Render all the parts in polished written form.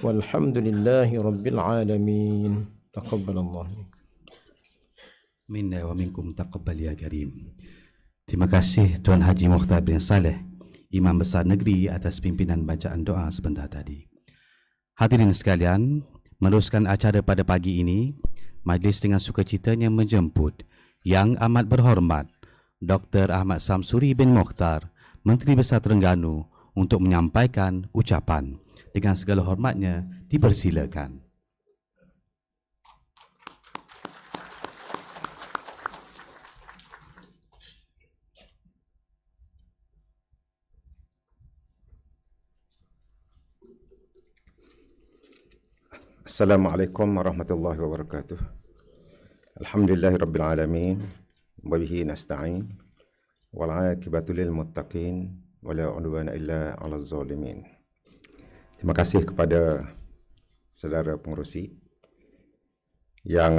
Walhamdulillahi Rabbil Alamin. Taqabbalallah. Minna wa minkum taqabbal ya karim. Terima kasih Tuan Haji Mokhtar bin Saleh, Imam Besar Negeri, atas pimpinan bacaan doa sebentar tadi. Hadirin sekalian, meneruskan acara pada pagi ini, majlis dengan sukacitanya menjemput Yang Amat Berhormat Dr. Ahmad Samsuri bin Mokhtar, Menteri Besar Terengganu, untuk menyampaikan ucapan. Dengan segala hormatnya, dipersilakan. Assalamualaikum warahmatullahi wabarakatuh. Alhamdulillahirabbil alamin wa bihi nasta'in wal 'aqibatu lil muttaqin wa la 'udwana illa 'alal zalimin. Terima kasih kepada saudara pengerusi yang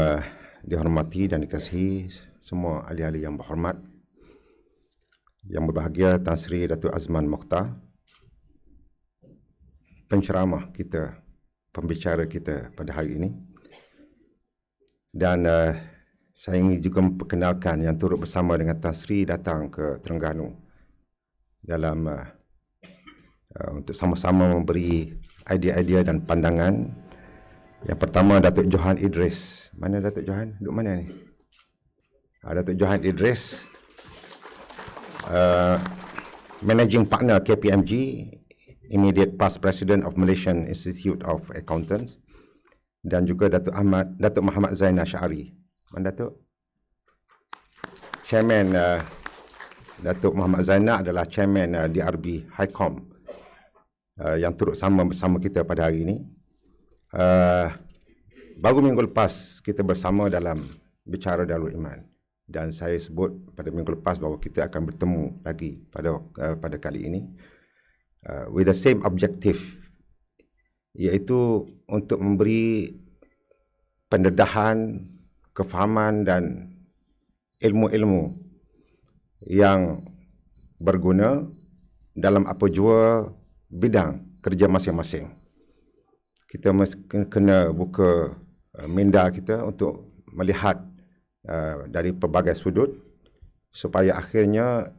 dihormati dan dikasihi semua ahli-ahli yang berhormat. Yang berbahagia Tan Sri Datuk Azman Mokhtar, penceramah kita, pembicara kita pada hari ini. Dan saya ingin juga memperkenalkan yang turut bersama dengan Tan Sri datang ke Terengganu dalam untuk sama-sama memberi idea-idea dan pandangan. Yang pertama, Datuk Johan Idris. Mana Datuk Johan? Duduk mana ni? Datuk Johan Idris, Managing Partner KPMG, Immediate Past President of Malaysian Institute of Accountants, dan juga Datuk Muhammad Zain Ash'ari. Mana Datuk? Chairman Datuk Muhammad Zainal adalah Chairman DRB HICOM yang turut bersama kita pada hari ini. Baru minggu lepas kita bersama dalam Bicara Darul Iman, dan saya sebut pada minggu lepas bahawa kita akan bertemu lagi pada kali ini. With the same objective, iaitu untuk memberi pendedahan, kefahaman dan ilmu-ilmu yang berguna dalam apa jua bidang kerja masing-masing. Kita mesti kena buka minda kita untuk melihat dari pelbagai sudut, supaya akhirnya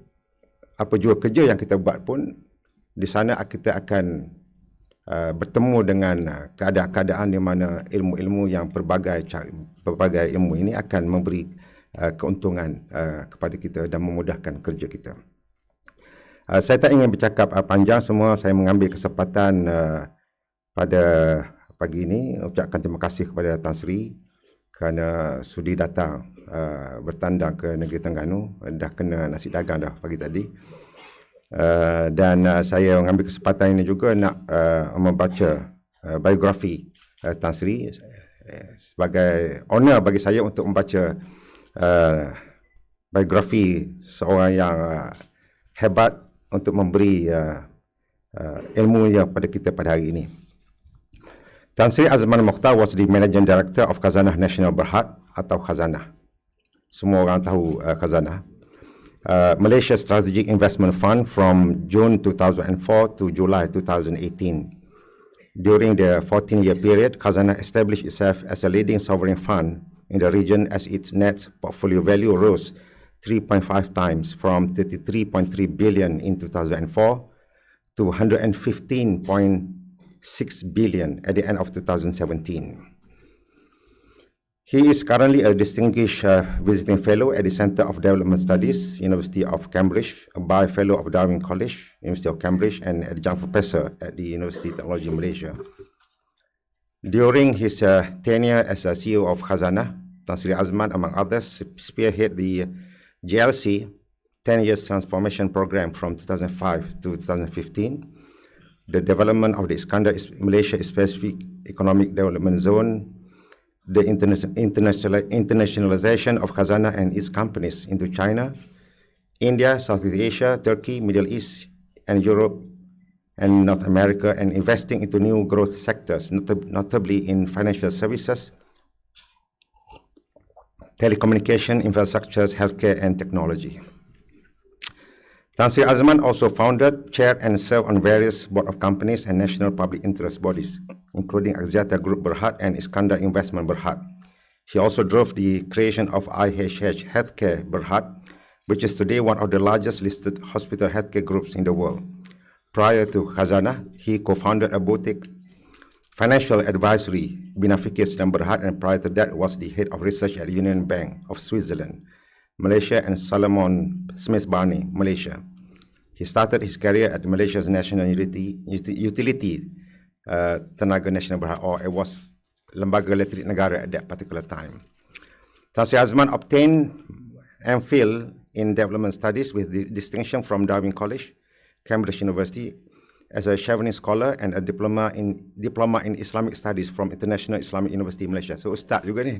apa jua kerja yang kita buat pun di sana kita akan bertemu dengan keadaan-keadaan di mana ilmu-ilmu yang pelbagai ilmu ini akan memberi keuntungan kepada kita dan memudahkan kerja kita. Saya tak ingin bercakap panjang semua. Saya mengambil kesempatan pada pagi ini ucapkan terima kasih kepada Tan Sri kerana sudi datang bertandang ke negeri Terengganu. Dah kena nasi dagang dah pagi tadi. Dan saya mengambil kesempatan ini juga nak membaca biografi Tan Sri, sebagai honor bagi saya untuk membaca biografi seorang yang hebat untuk memberi ilmu yang pada kita pada hari ini. Tan Sri Azman Mokhtar was the Managing Director of Khazanah Nasional Berhad atau Khazanah. Semua orang tahu Khazanah. Malaysia Strategic Investment Fund from June 2004 to July 2018. During the 14-year period, Khazanah established itself as a leading sovereign fund in the region as its net portfolio value rose 3.5 times from 33.3 billion in 2004 to 115.6 billion at the end of 2017. He is currently a distinguished visiting fellow at the Centre of Development Studies, University of Cambridge, a by fellow of Darwin College, University of Cambridge, and adjunct professor at the University of Technology Malaysia. During his tenure as a CEO of Khazanah, Tan Sri Azman, among others, spearheaded the GLC 10 Years Transformation Program from 2005 to 2015, the development of the Iskandar Malaysia Specific Economic Development Zone, the internationalization of Khazanah and its companies into China, India, Southeast Asia, Turkey, Middle East, and Europe, and North America, and investing into new growth sectors, notably in financial services, telecommunication, infrastructures, healthcare, and technology. Tan Sri Azman also founded, chaired and served on various board of companies and national public interest bodies, including Axiata Group Berhad and Iskandar Investment Berhad. He also drove the creation of IHH Healthcare Berhad, which is today one of the largest listed hospital healthcare groups in the world. Prior to Khazanah, he co-founded a boutique financial advisory, Binafikir Sedang Berhad, and prior to that was the head of research at Union Bank of Switzerland, Malaysia, and Solomon Smith Barney, Malaysia. He started his career at Malaysia's National Utility Tenaga Nasional Berhad, or it was Lembaga Elektrik Negara at that particular time. Tan Sri Azman obtained MPhil in Development Studies with the distinction from Darwin College, Cambridge University, as a Chevening Scholar, and a diploma in Islamic Studies from International Islamic University Malaysia. So Ustaz juga ni,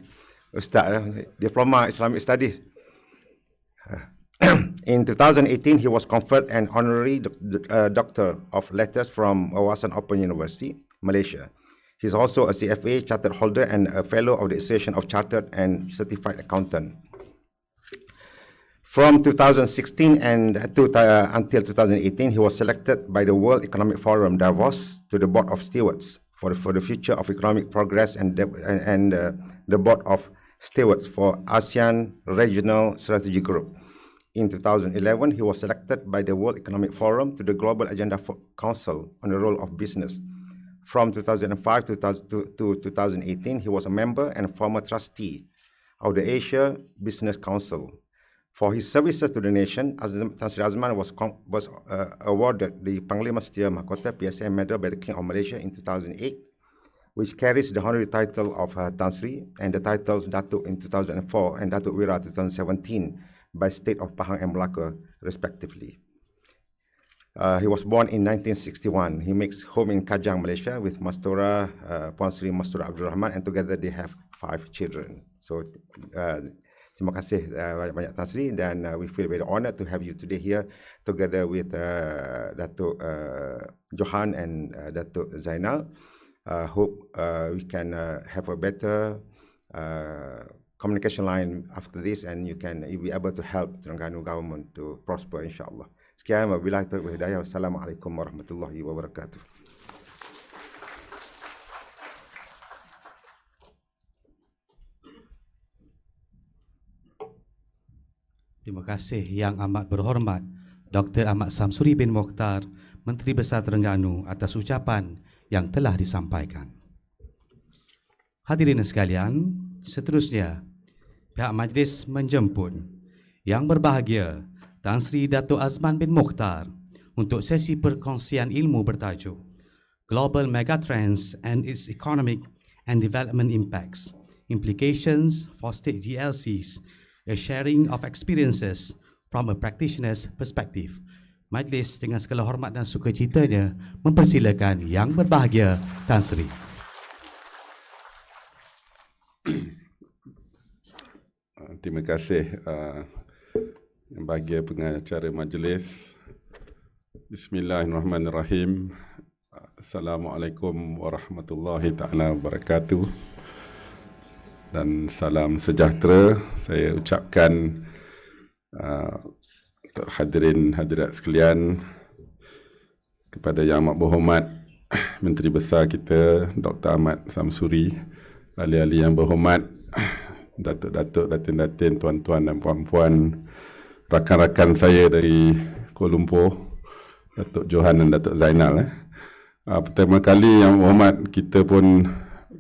Ustaz Diploma Islamic Studies. In 2018, he was conferred an honorary Doctor of Letters from Wawasan Open University, Malaysia. He's also a CFA chartered holder and a fellow of the Association of Chartered and Certified Accountant. From 2016 until 2018, he was selected by the World Economic Forum Davos to the Board of Stewards for the future of economic progress and the Board of Stewards for ASEAN Regional Strategy Group. In 2011, he was selected by the World Economic Forum to the Global Agenda Council on the role of business. From 2005 to 2018, he was a member and former trustee of the Asia Business Council. For his services to the nation, Tan Sri Azman was awarded the Panglima Setia Mahkota PSM Medal by the King of Malaysia in 2008, which carries the honorary title of Tan Sri and the titles Datuk in 2004 and Datuk Wira 2017 by State of Pahang and Melaka, respectively. He was born in 1961. He makes home in Kajang, Malaysia, with Mastura, Puan Sri Mastura Abdul Rahman, and together they have 5 children. So, terima kasih banyak Tan Sri, dan we feel very honored to have you today here together with Datuk Johan and Datuk Zainal. Hope we can have a better communication line after this, and you'll be able to help Terengganu government to prosper, insyaAllah. Sekian, wabillahi taufiq wal hidayah. Wassalamualaikum warahmatullahi wabarakatuh. Terima kasih Yang Amat Berhormat Dr. Ahmad Samsuri bin Mokhtar, Menteri Besar Terengganu, atas ucapan yang telah disampaikan. Hadirin sekalian, seterusnya pihak majlis menjemput Yang Berbahagia Tan Sri Dato' Azman bin Mokhtar untuk sesi perkongsian ilmu bertajuk Global Megatrends and its Economic and Development Impacts, Implications for State GLCs, a sharing of experiences from a practitioner's perspective. Majlis dengan segala hormat dan sukacitanya mempersilakan Yang Berbahagia Tan Sri. Terima kasih Yang Bahagia pengacara majlis. Bismillahirrahmanirrahim. Assalamualaikum warahmatullahi taala wabarakatuh. Dan salam sejahtera saya ucapkan untuk hadirat sekalian, kepada Yang Amat Berhormat Menteri Besar kita Dr. Ahmad Samsuri, ahli-ahli yang berhormat, datuk-datuk, datin-datin, tuan-tuan dan puan-puan, rakan-rakan saya dari Kuala Lumpur, Datuk Johan dan Datuk Zainal. Pertama kali Yang Berhormat, kita pun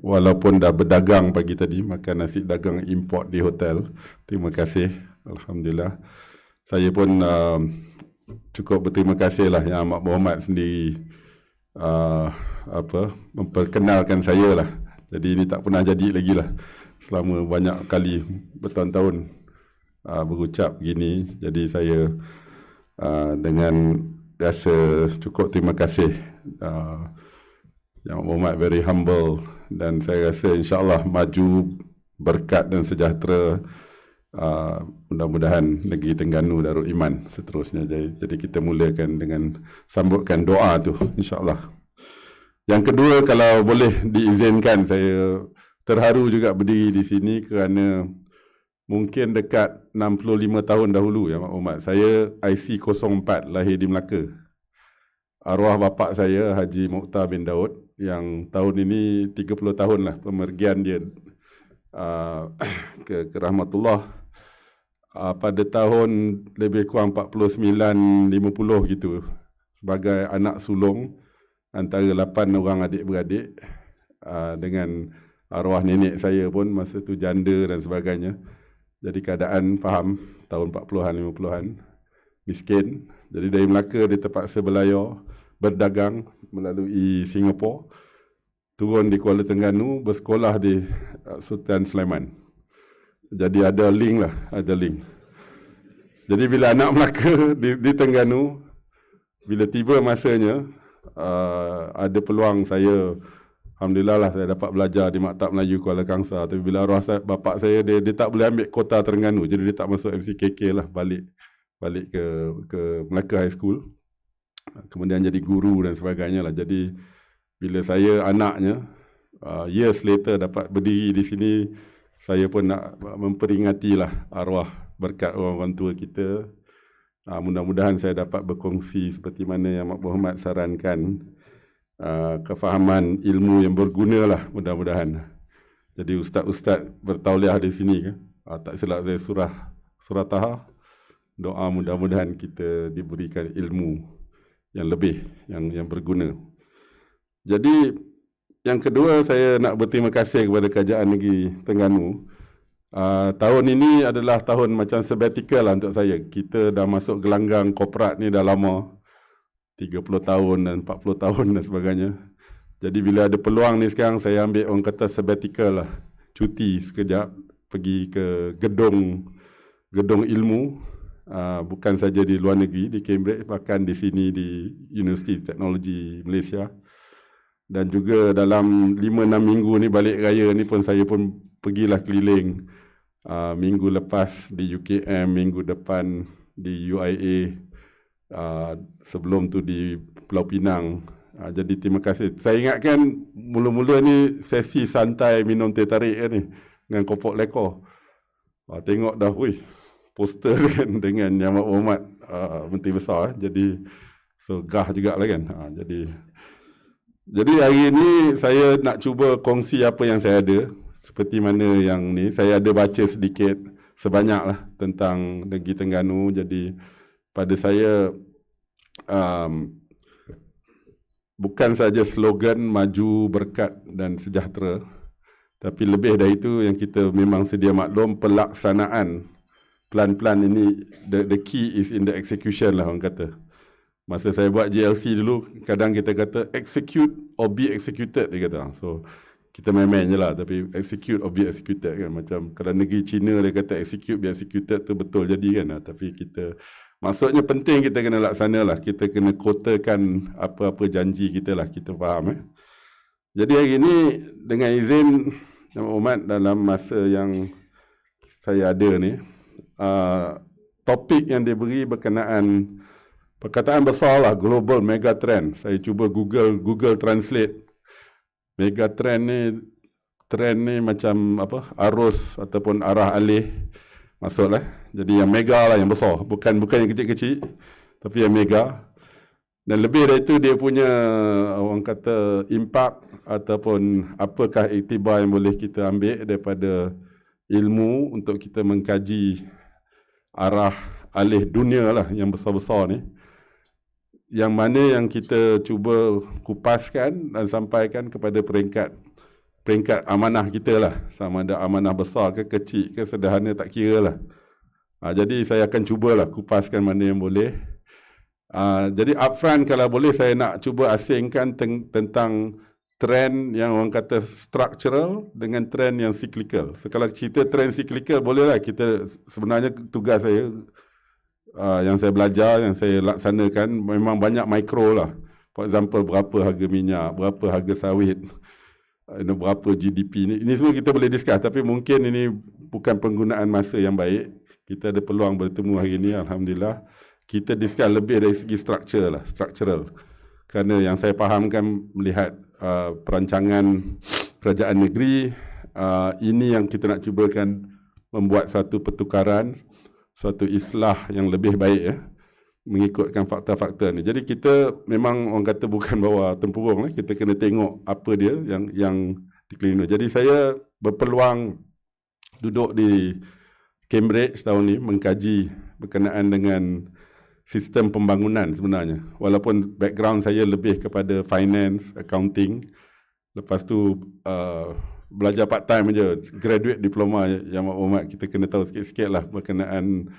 walaupun dah berdagang pagi tadi, makan nasi dagang import di hotel. Terima kasih, alhamdulillah. Saya pun cukup berterima kasih lah Yang Amat Berhormat sendiri memperkenalkan saya lah. Jadi ini tak pernah jadi lagi lah selama banyak kali bertahun-tahun berucap gini. Jadi saya dengan rasa cukup terima kasih. Yang Berhormat very humble, dan saya rasa insyaAllah maju berkat dan sejahtera. Mudah-mudahan negeri Terengganu Darul Iman seterusnya. Jadi kita mulakan dengan sambutkan doa tu, insyaAllah. Yang kedua, kalau boleh diizinkan, saya terharu juga berdiri di sini kerana mungkin dekat 65 tahun dahulu ya maklumat. Saya IC 04 lahir di Melaka. Arwah bapa saya Haji Mokhtar bin Daud yang tahun ini 30 tahun lah pemergian dia ke rahmatullah. Pada tahun lebih kurang 49-50 gitu, sebagai anak sulung antara 8 orang adik-beradik, dengan arwah nenek saya pun masa tu janda dan sebagainya. Jadi keadaan faham tahun 40-an 50-an, miskin. Jadi dari Melaka dia terpaksa berlayar berdagang melalui Singapura, turun di Kuala Terengganu, bersekolah di Sultan Sulaiman. Jadi ada link lah, ada link. Jadi bila anak Melaka di Terengganu, bila tiba masanya, ada peluang saya, alhamdulillah lah saya dapat belajar di Maktab Melayu Kuala Kangsar. Tapi bila arwah bapak saya, dia tak boleh ambil kota Terengganu, jadi dia tak masuk MCKK lah, balik ke Melaka High School. Kemudian jadi guru dan sebagainya lah. Jadi bila saya anaknya, years later dapat berdiri di sini, saya pun nak memperingatilah arwah berkat orang-orang tua kita. Mudah-mudahan saya dapat berkongsi seperti mana yang Mak Muhammad sarankan, kefahaman ilmu yang berguna lah mudah-mudahan. Jadi ustaz-ustaz bertauliah di sini kan, tak silap saya surah Taha, doa mudah-mudahan kita diberikan ilmu yang lebih, yang berguna. Jadi yang kedua, saya nak berterima kasih kepada Kerajaan Negeri Terengganu. Tahun ini adalah tahun macam sabbatical lah untuk saya. Kita dah masuk gelanggang korporat ni dah lama, 30 tahun dan 40 tahun dan sebagainya. Jadi bila ada peluang ni sekarang, saya ambil orang kata sabbatical lah, cuti sekejap, pergi ke gedung ilmu, bukan saja di luar negeri, di Cambridge, bahkan di sini di Universiti Teknologi Malaysia. Dan juga dalam 5-6 minggu ni balik raya ni pun saya pun pergilah keliling. Minggu lepas di UKM, minggu depan di UIA, sebelum tu di Pulau Pinang. Jadi terima kasih. Saya ingatkan mula-mula ni sesi santai minum teh tarik ni dengan kopok lekor. Tengok dah, poster kan dengan Yang Mak Muhammad Menteri Besar. Jadi so gah jugalah kan. Jadi hari ini saya nak cuba kongsi apa yang saya ada. Seperti mana yang ni, saya ada baca sedikit, sebanyaklah tentang Negeri Terengganu. Jadi pada saya, bukan saja slogan maju, berkat dan sejahtera, tapi lebih dari itu yang kita memang sedia maklum, pelaksanaan pelan-pelan ini, the key is in the execution lah orang kata. Masa saya buat JLC dulu, kadang kita kata execute or be executed, dia kata. So, kita main-main je lah, tapi execute or be executed kan. Macam kalau negeri China dia kata execute, be executed tu betul jadi kan. Tapi kita, maksudnya penting kita kena laksana lah. Kita kena kotakan apa-apa janji kita lah, kita faham. Jadi hari ini, dengan izin Yang Muhammad, dalam masa yang saya ada ni, topik yang diberi berkenaan perkataan besar lah, global megatrend. Saya cuba Google Translate. Megatrend ni macam apa? Arus ataupun arah alih. Maksudlah. Jadi yang mega lah, yang besar. Bukan yang kecil-kecil, tapi yang mega. Dan lebih dari itu, dia punya orang kata impak ataupun apakah iktibar yang boleh kita ambil daripada ilmu untuk kita mengkaji arah alih dunia lah yang besar-besar ni. Yang mana yang kita cuba kupaskan dan sampaikan kepada peringkat amanah kita lah. Sama ada amanah besar ke kecil ke sederhana, tak kira lah. Jadi saya akan cubalah kupaskan mana yang boleh. Jadi upfront kalau boleh saya nak cuba asingkan tentang trend yang orang kata structural dengan trend yang cyclical. So, kalau cerita trend cyclical bolehlah, kita sebenarnya tugas saya, yang saya belajar, yang saya laksanakan memang banyak mikro lah. For example, berapa harga minyak, berapa harga sawit, berapa GDP. Ini semua kita boleh discuss, tapi mungkin ini bukan penggunaan masa yang baik. Kita ada peluang bertemu hari ini, alhamdulillah. Kita discuss lebih dari segi structural. Kerana yang saya fahamkan melihat perancangan kerajaan negeri, ini yang kita nak cubakan membuat suatu pertukaran, suatu islah yang lebih baik mengikutkan fakta-fakta ni. Jadi kita memang orang kata bukan bawa tempurung, kita kena tengok apa dia yang dikelilingi. Jadi saya berpeluang duduk di Cambridge tahun ni mengkaji berkenaan dengan sistem pembangunan sebenarnya. Walaupun background saya lebih kepada finance, accounting. Lepas tu belajar part time je, graduate diploma yang maklumat kita kena tahu sikit-sikit lah berkenaan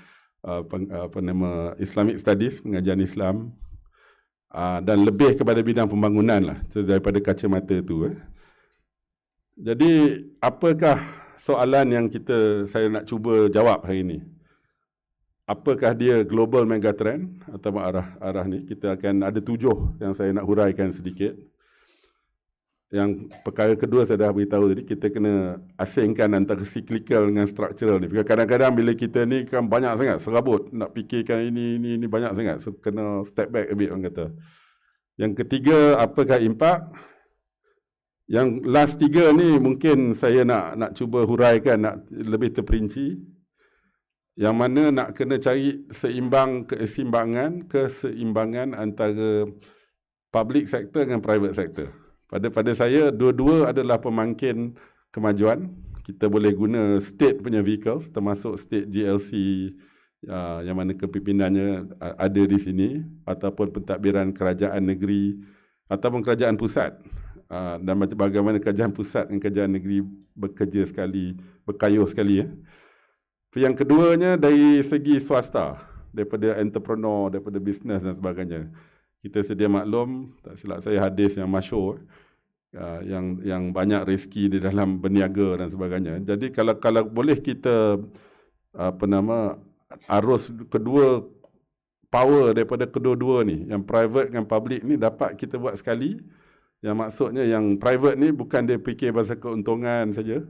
Islamic Studies, pengajian Islam, dan lebih kepada bidang pembangunan lah daripada kacamata tu. Jadi apakah soalan yang saya nak cuba jawab hari ini? Apakah dia global megatrend atau arah ni? Kita akan ada 7 yang saya nak huraikan sedikit. Yang perkara kedua saya dah beritahu tadi, kita kena asingkan antara cyclical dengan structural ni. Kadang-kadang bila kita ni kan banyak sangat serabut, nak fikirkan ini banyak sangat. So kena step back a bit orang kata. Yang ketiga, apakah impak? Yang last 3 ni mungkin saya nak cuba huraikan, nak lebih terperinci. Yang mana nak kena cari keseimbangan antara public sector dengan private sector. Pada saya, dua-dua adalah pemangkin kemajuan. Kita boleh guna state punya vehicles, termasuk state GLC yang mana kepimpinannya ada di sini, ataupun pentadbiran kerajaan negeri, ataupun kerajaan pusat. Dan bagaimana kerajaan pusat dan kerajaan negeri berkayuh sekali. Yang keduanya dari segi swasta, daripada entrepreneur, daripada bisnes dan sebagainya. Kita sedia maklum, tak silap saya, hadis yang masyhur, yang banyak rezeki di dalam berniaga dan sebagainya. Jadi kalau boleh kita arus kedua power daripada kedua-dua ni, yang private dengan public ni dapat kita buat sekali. Yang maksudnya yang private ni bukan dia fikir pasal keuntungan saja,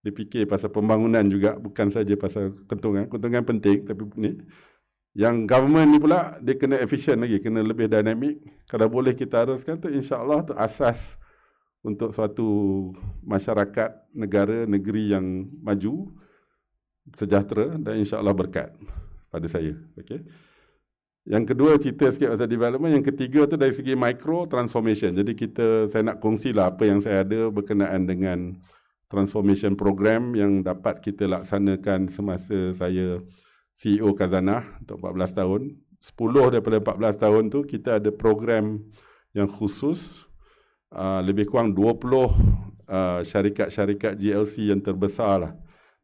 dia fikir pasal pembangunan juga, bukan saja pasal keuntungan. Keuntungan penting, tapi ni yang government ni pula dia kena efisien lagi, kena lebih dinamik. Kalau boleh kita haruskan tu, insya-Allah tu asas untuk suatu masyarakat, negara, negeri yang maju, sejahtera dan insya-Allah berkat pada saya. Okey. Yang kedua, cerita sikit pasal development. Yang ketiga tu dari segi micro transformation. Jadi saya nak kongsilah apa yang saya ada berkenaan dengan transformation program yang dapat kita laksanakan semasa saya CEO Khazanah untuk 14 tahun. 10 daripada 14 tahun tu kita ada program yang khusus, lebih kurang 20 syarikat-syarikat GLC yang terbesar lah.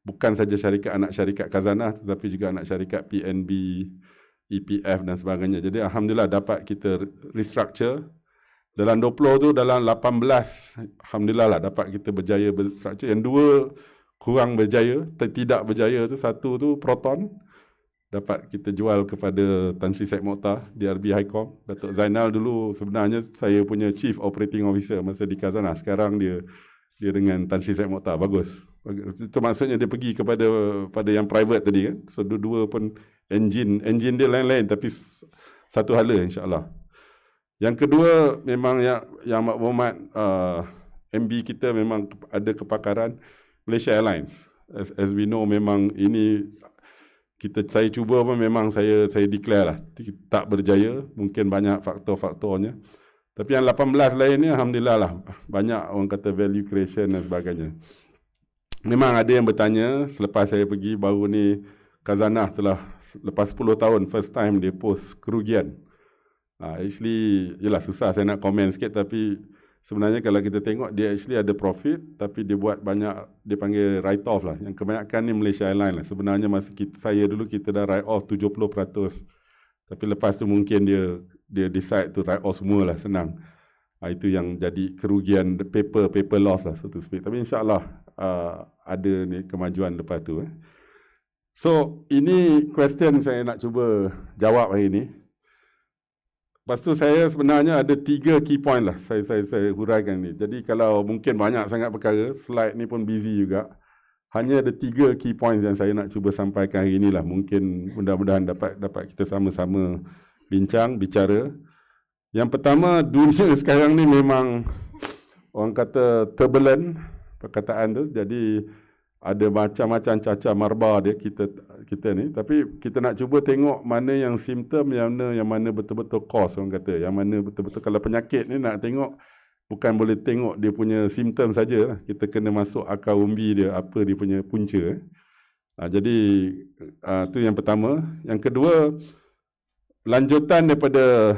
Bukan saja syarikat anak syarikat Khazanah, tetapi juga anak syarikat PNB, EPF dan sebagainya. Jadi alhamdulillah dapat kita restructure. Dalam 20 tu, dalam 18 alhamdulillah lah dapat kita berjaya berstructure. Yang 2 kurang berjaya, tidak berjaya tu, satu tu Proton dapat kita jual kepada Tan Sri Syed Mokhtar, DRB Highcom. Datuk Zainal dulu sebenarnya saya punya Chief Operating Officer masa di Khazanah. Sekarang dia dengan Tan Sri Syed Mokhtar. Bagus. Itu maksudnya dia pergi kepada yang private tadi kan. So dua-dua pun engine dia lain-lain, tapi satu hala insya-Allah. Yang kedua memang yang maklumat MB kita memang ada kepakaran Malaysia Airlines. As we know, memang ini saya cuba pun memang saya declare lah tak berjaya, mungkin banyak faktor-faktornya. Tapi yang 18 lain ni alhamdulillah lah banyak orang kata value creation dan sebagainya. Memang ada yang bertanya selepas saya pergi baru ni, Khazanah telah lepas 10 tahun first time dia post kerugian. Actually yalah susah saya nak komen sikit, tapi sebenarnya kalau kita tengok dia actually ada profit, tapi dia buat banyak, dia panggil write off lah. Yang kebanyakan ni Malaysia Airlines lah. Sebenarnya masa saya dulu kita dah write off 70%. Tapi lepas tu mungkin dia decide to write off semua lah, senang. Itu yang jadi kerugian, paper loss lah so to speak. Tapi insyaAllah ada ni kemajuan lepas tu. So ini question saya nak cuba jawab hari ni. Lepas tu saya sebenarnya ada 3 key point lah saya huraikan ni. Jadi kalau mungkin banyak sangat perkara, slide ni pun busy juga. Hanya ada 3 key points yang saya nak cuba sampaikan hari ni lah. Mungkin mudah-mudahan dapat kita sama-sama bicara. Yang pertama, dunia sekarang ni memang orang kata turbulent, perkataan tu. Jadi ada macam-macam cacar marba dia kita ni, tapi kita nak cuba tengok mana yang simptom, yang mana betul-betul cause orang kata, yang mana betul-betul kalau penyakit ni nak tengok bukan boleh tengok dia punya simptom saja, kita kena masuk akar umbi dia, apa dia punya punca. Jadi tu yang pertama. Yang kedua, lanjutan daripada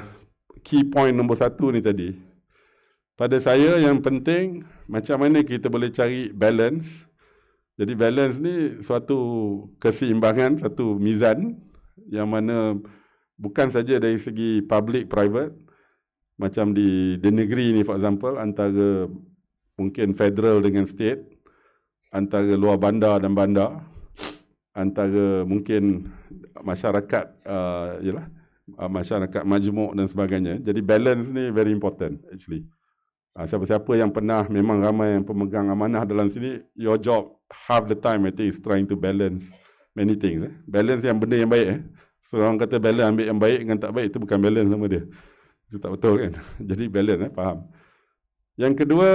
key point nombor 1 ni tadi. Pada saya yang penting macam mana kita boleh cari balance. Jadi balance ni suatu keseimbangan, satu mizan yang mana bukan saja dari segi public private, macam di negeri ni for example, antara mungkin federal dengan state, antara luar bandar dan bandar, antara mungkin masyarakat masyarakat majmuk dan sebagainya. Jadi balance ni very important actually. Siapa-siapa yang pernah, memang ramai yang pemegang amanah dalam sini, your job half the time I think is trying to balance many things. Balance yang benda yang baik. So orang kata balance ambil yang baik dengan tak baik, itu bukan balance sama dia. Itu tak betul kan. Jadi balance, faham. Yang kedua,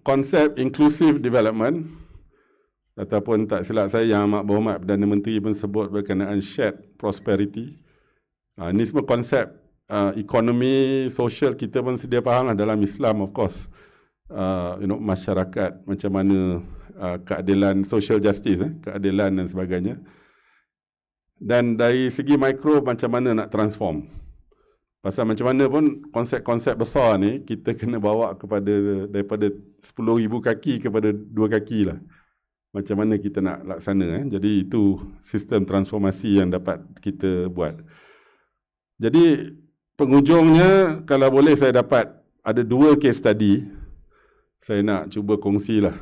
konsep inclusive development, ataupun tak silap saya yang Amat Berhormat Perdana Menteri pun sebut berkenaan shared prosperity. Ini semua konsep ekonomi sosial kita pun sedia faham lah dalam Islam, of course. Masyarakat macam mana keadilan, social justice, keadilan dan sebagainya. Dan dari segi mikro macam mana nak transform. Pasal macam mana pun konsep-konsep besar ni kita kena bawa kepada daripada 10,000 kaki kepada 2 kaki lah. Macam mana kita nak laksana. Jadi itu sistem transformasi yang dapat kita buat. Jadi penghujungnya, kalau boleh saya dapat ada 2 case study. Saya nak cuba kongsilah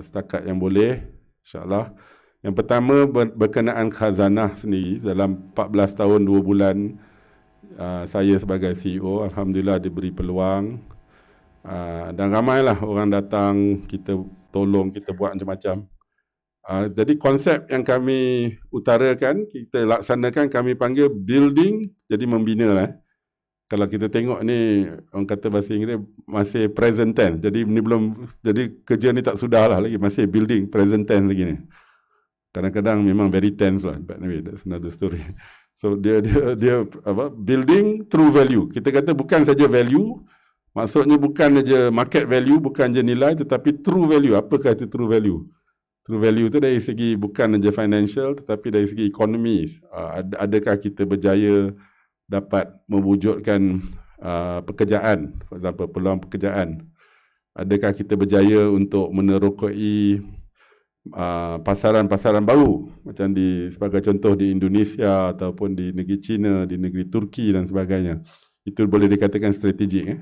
setakat yang boleh, insyaAllah. Yang pertama berkenaan khazanah sendiri. Dalam 14 tahun 2 bulan saya sebagai CEO, Alhamdulillah diberi peluang. Dan ramailah orang datang, kita tolong, kita buat macam-macam. Jadi konsep yang kami utarakan, kita laksanakan, kami panggil building, jadi membina lah. Kalau kita tengok ni, orang kata bahasa Inggeris masih present tense. Jadi ni belum, jadi kerja ni tak sudah lah lagi, masih building, present tense lagi ni. Kadang-kadang memang very tense lah, but anyway, that's another story. So dia building through value. Kita kata bukan saja value, maksudnya bukan saja market value, bukan saja nilai, tetapi true value. Apakah itu true value? True value itu dari segi bukan saja financial, tetapi dari segi ekonomi. Adakah kita berjaya dapat mewujudkan pekerjaan, for example, peluang pekerjaan? Adakah kita berjaya untuk menerokai pasaran-pasaran baru, macam sebagai contoh di Indonesia ataupun di negeri China, di negeri Turki dan sebagainya. Itu boleh dikatakan strategik.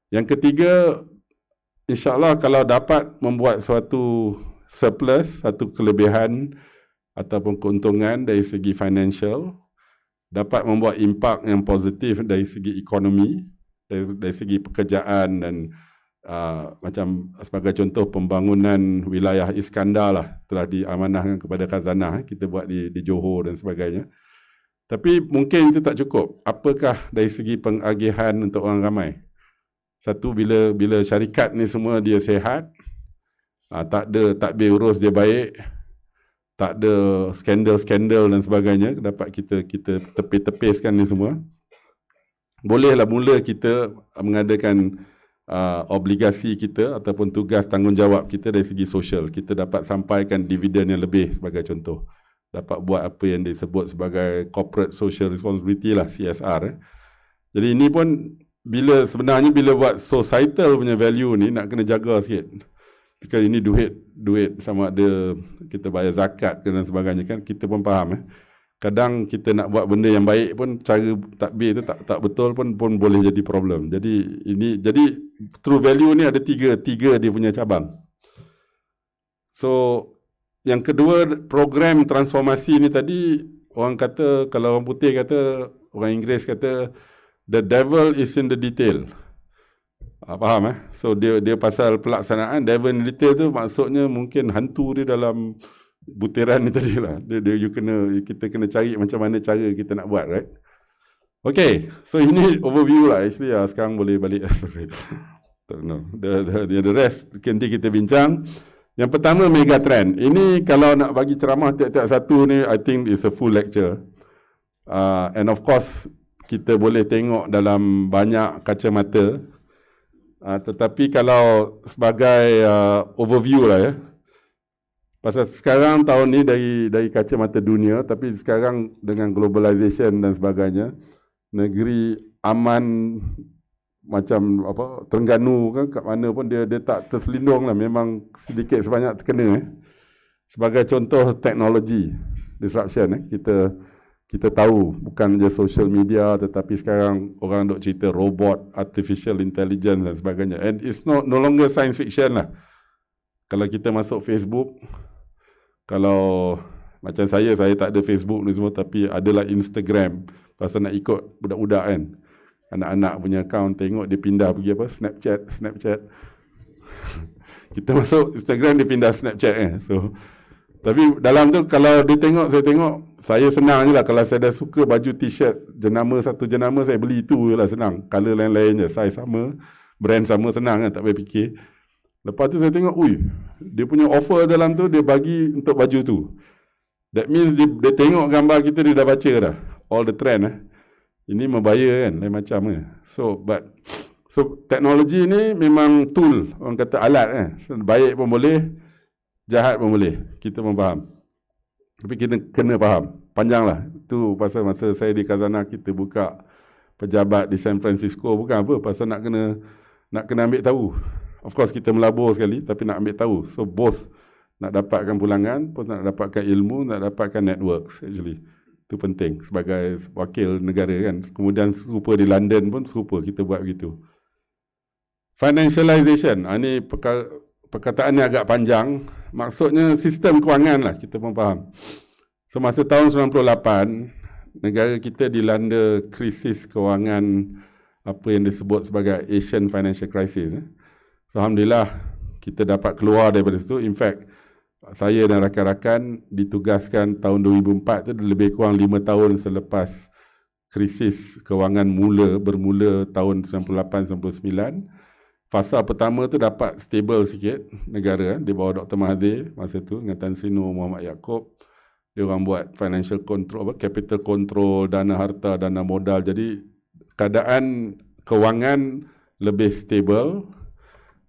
Yang ketiga, insyaAllah kalau dapat membuat suatu surplus, satu kelebihan ataupun keuntungan dari segi financial, dapat membuat impak yang positif dari segi ekonomi, dari segi pekerjaan dan macam sebagai contoh pembangunan wilayah Iskandar lah, telah diamanahkan kepada khazanah, kita buat di Johor dan sebagainya. Tapi mungkin itu tak cukup. Apakah dari segi pengagihan untuk orang ramai? Satu, bila syarikat ni semua dia sihat, tak ada takbir urus dia baik, tak ada skandal-skandal dan sebagainya, dapat kita tepi-tepiskan ni semua. Bolehlah mula kita mengadakan obligasi kita ataupun tugas tanggungjawab kita dari segi sosial. Kita dapat sampaikan dividen yang lebih sebagai contoh. Dapat buat apa yang disebut sebagai corporate social responsibility lah, CSR. Jadi ini pun sebenarnya bila buat societal punya value ni nak kena jaga sikit. Because ini duit sama ada kita bayar zakat dan sebagainya kan, kita pun faham. Kadang kita nak buat benda yang baik pun cara takbir itu tak betul pun boleh jadi problem. Jadi true value ni ada tiga dia punya cabang. So yang kedua, program transformasi ni tadi, orang kata, kalau orang putih kata, orang Inggeris kata the devil is in the detail. Faham So dia pasal pelaksanaan, devil in the detail tu maksudnya mungkin hantu dia dalam butiran ni tadi lah. Kita kena cari macam mana cara kita nak buat, right? Okay, so ini overview lah actually. Sekarang boleh balik. Sorry. No. The rest nanti kita bincang. Yang pertama megatrend. Ini kalau nak bagi ceramah tiap-tiap satu ni, I think it's a full lecture. And of course, kita boleh tengok dalam banyak kacamata. Tetapi kalau sebagai overview lah ya. Pasal sekarang tahun ni dari kacamata dunia, tapi sekarang dengan globalization dan sebagainya, negeri aman macam apa Terengganu kan, kat mana pun dia tak terselindung lah, memang sedikit sebanyak terkena. Sebagai contoh teknologi disruption, kita tahu bukan je social media, tetapi sekarang orang duk cerita robot, artificial intelligence dan sebagainya, and it's no longer science fiction lah. Kalau kita masuk Facebook, kalau macam saya tak ada Facebook ni semua, tapi adalah Instagram, pasal nak ikut budak-budak kan, anak-anak punya account, tengok dia pindah pergi apa, Snapchat. Kita masuk Instagram, dia pindah Snapchat So, tapi dalam tu kalau dia tengok, saya senang je lah. Kalau saya dah suka baju t-shirt satu jenama, saya beli itu je lah, senang. Color lain-lain je, size sama, brand sama, senang kan, tak payah fikir. Lepas tu saya tengok, dia punya offer dalam tu, dia bagi untuk baju tu. That means dia tengok gambar kita, dia dah baca dah all the trend Ini membayar kan, lain macam So teknologi ni memang tool, orang kata alat So, baik pun boleh, jahat pun boleh. Kita pun faham. Tapi kita kena faham. Panjang lah. Tu pasal masa saya di Khazanah, kita buka pejabat di San Francisco, bukan apa, pasal nak kena ambil tahu. Of course kita melabur sekali, tapi nak ambil tahu. So both nak dapatkan pulangan, pun nak dapatkan ilmu, nak dapatkan networks actually. Itu penting sebagai wakil negara kan. Kemudian serupa di London pun serupa, kita buat begitu. Financialization, ini perkataannya agak panjang. Maksudnya sistem kewangan lah, kita pun faham. So masa tahun 98, negara kita dilanda krisis kewangan, apa yang disebut sebagai Asian Financial Crisis. So Alhamdulillah, kita dapat keluar daripada situ. In fact, saya dan rakan-rakan ditugaskan tahun 2004 tu, lebih kurang 5 tahun selepas krisis kewangan bermula tahun 98-99. Fasa pertama tu dapat stable sikit negara di bawah Dr. Mahathir masa tu dengan Tan Sri Nur, Muhammad Yaakob. Dia orang buat financial control, capital control, dana harta, dana modal. Jadi keadaan kewangan lebih stable,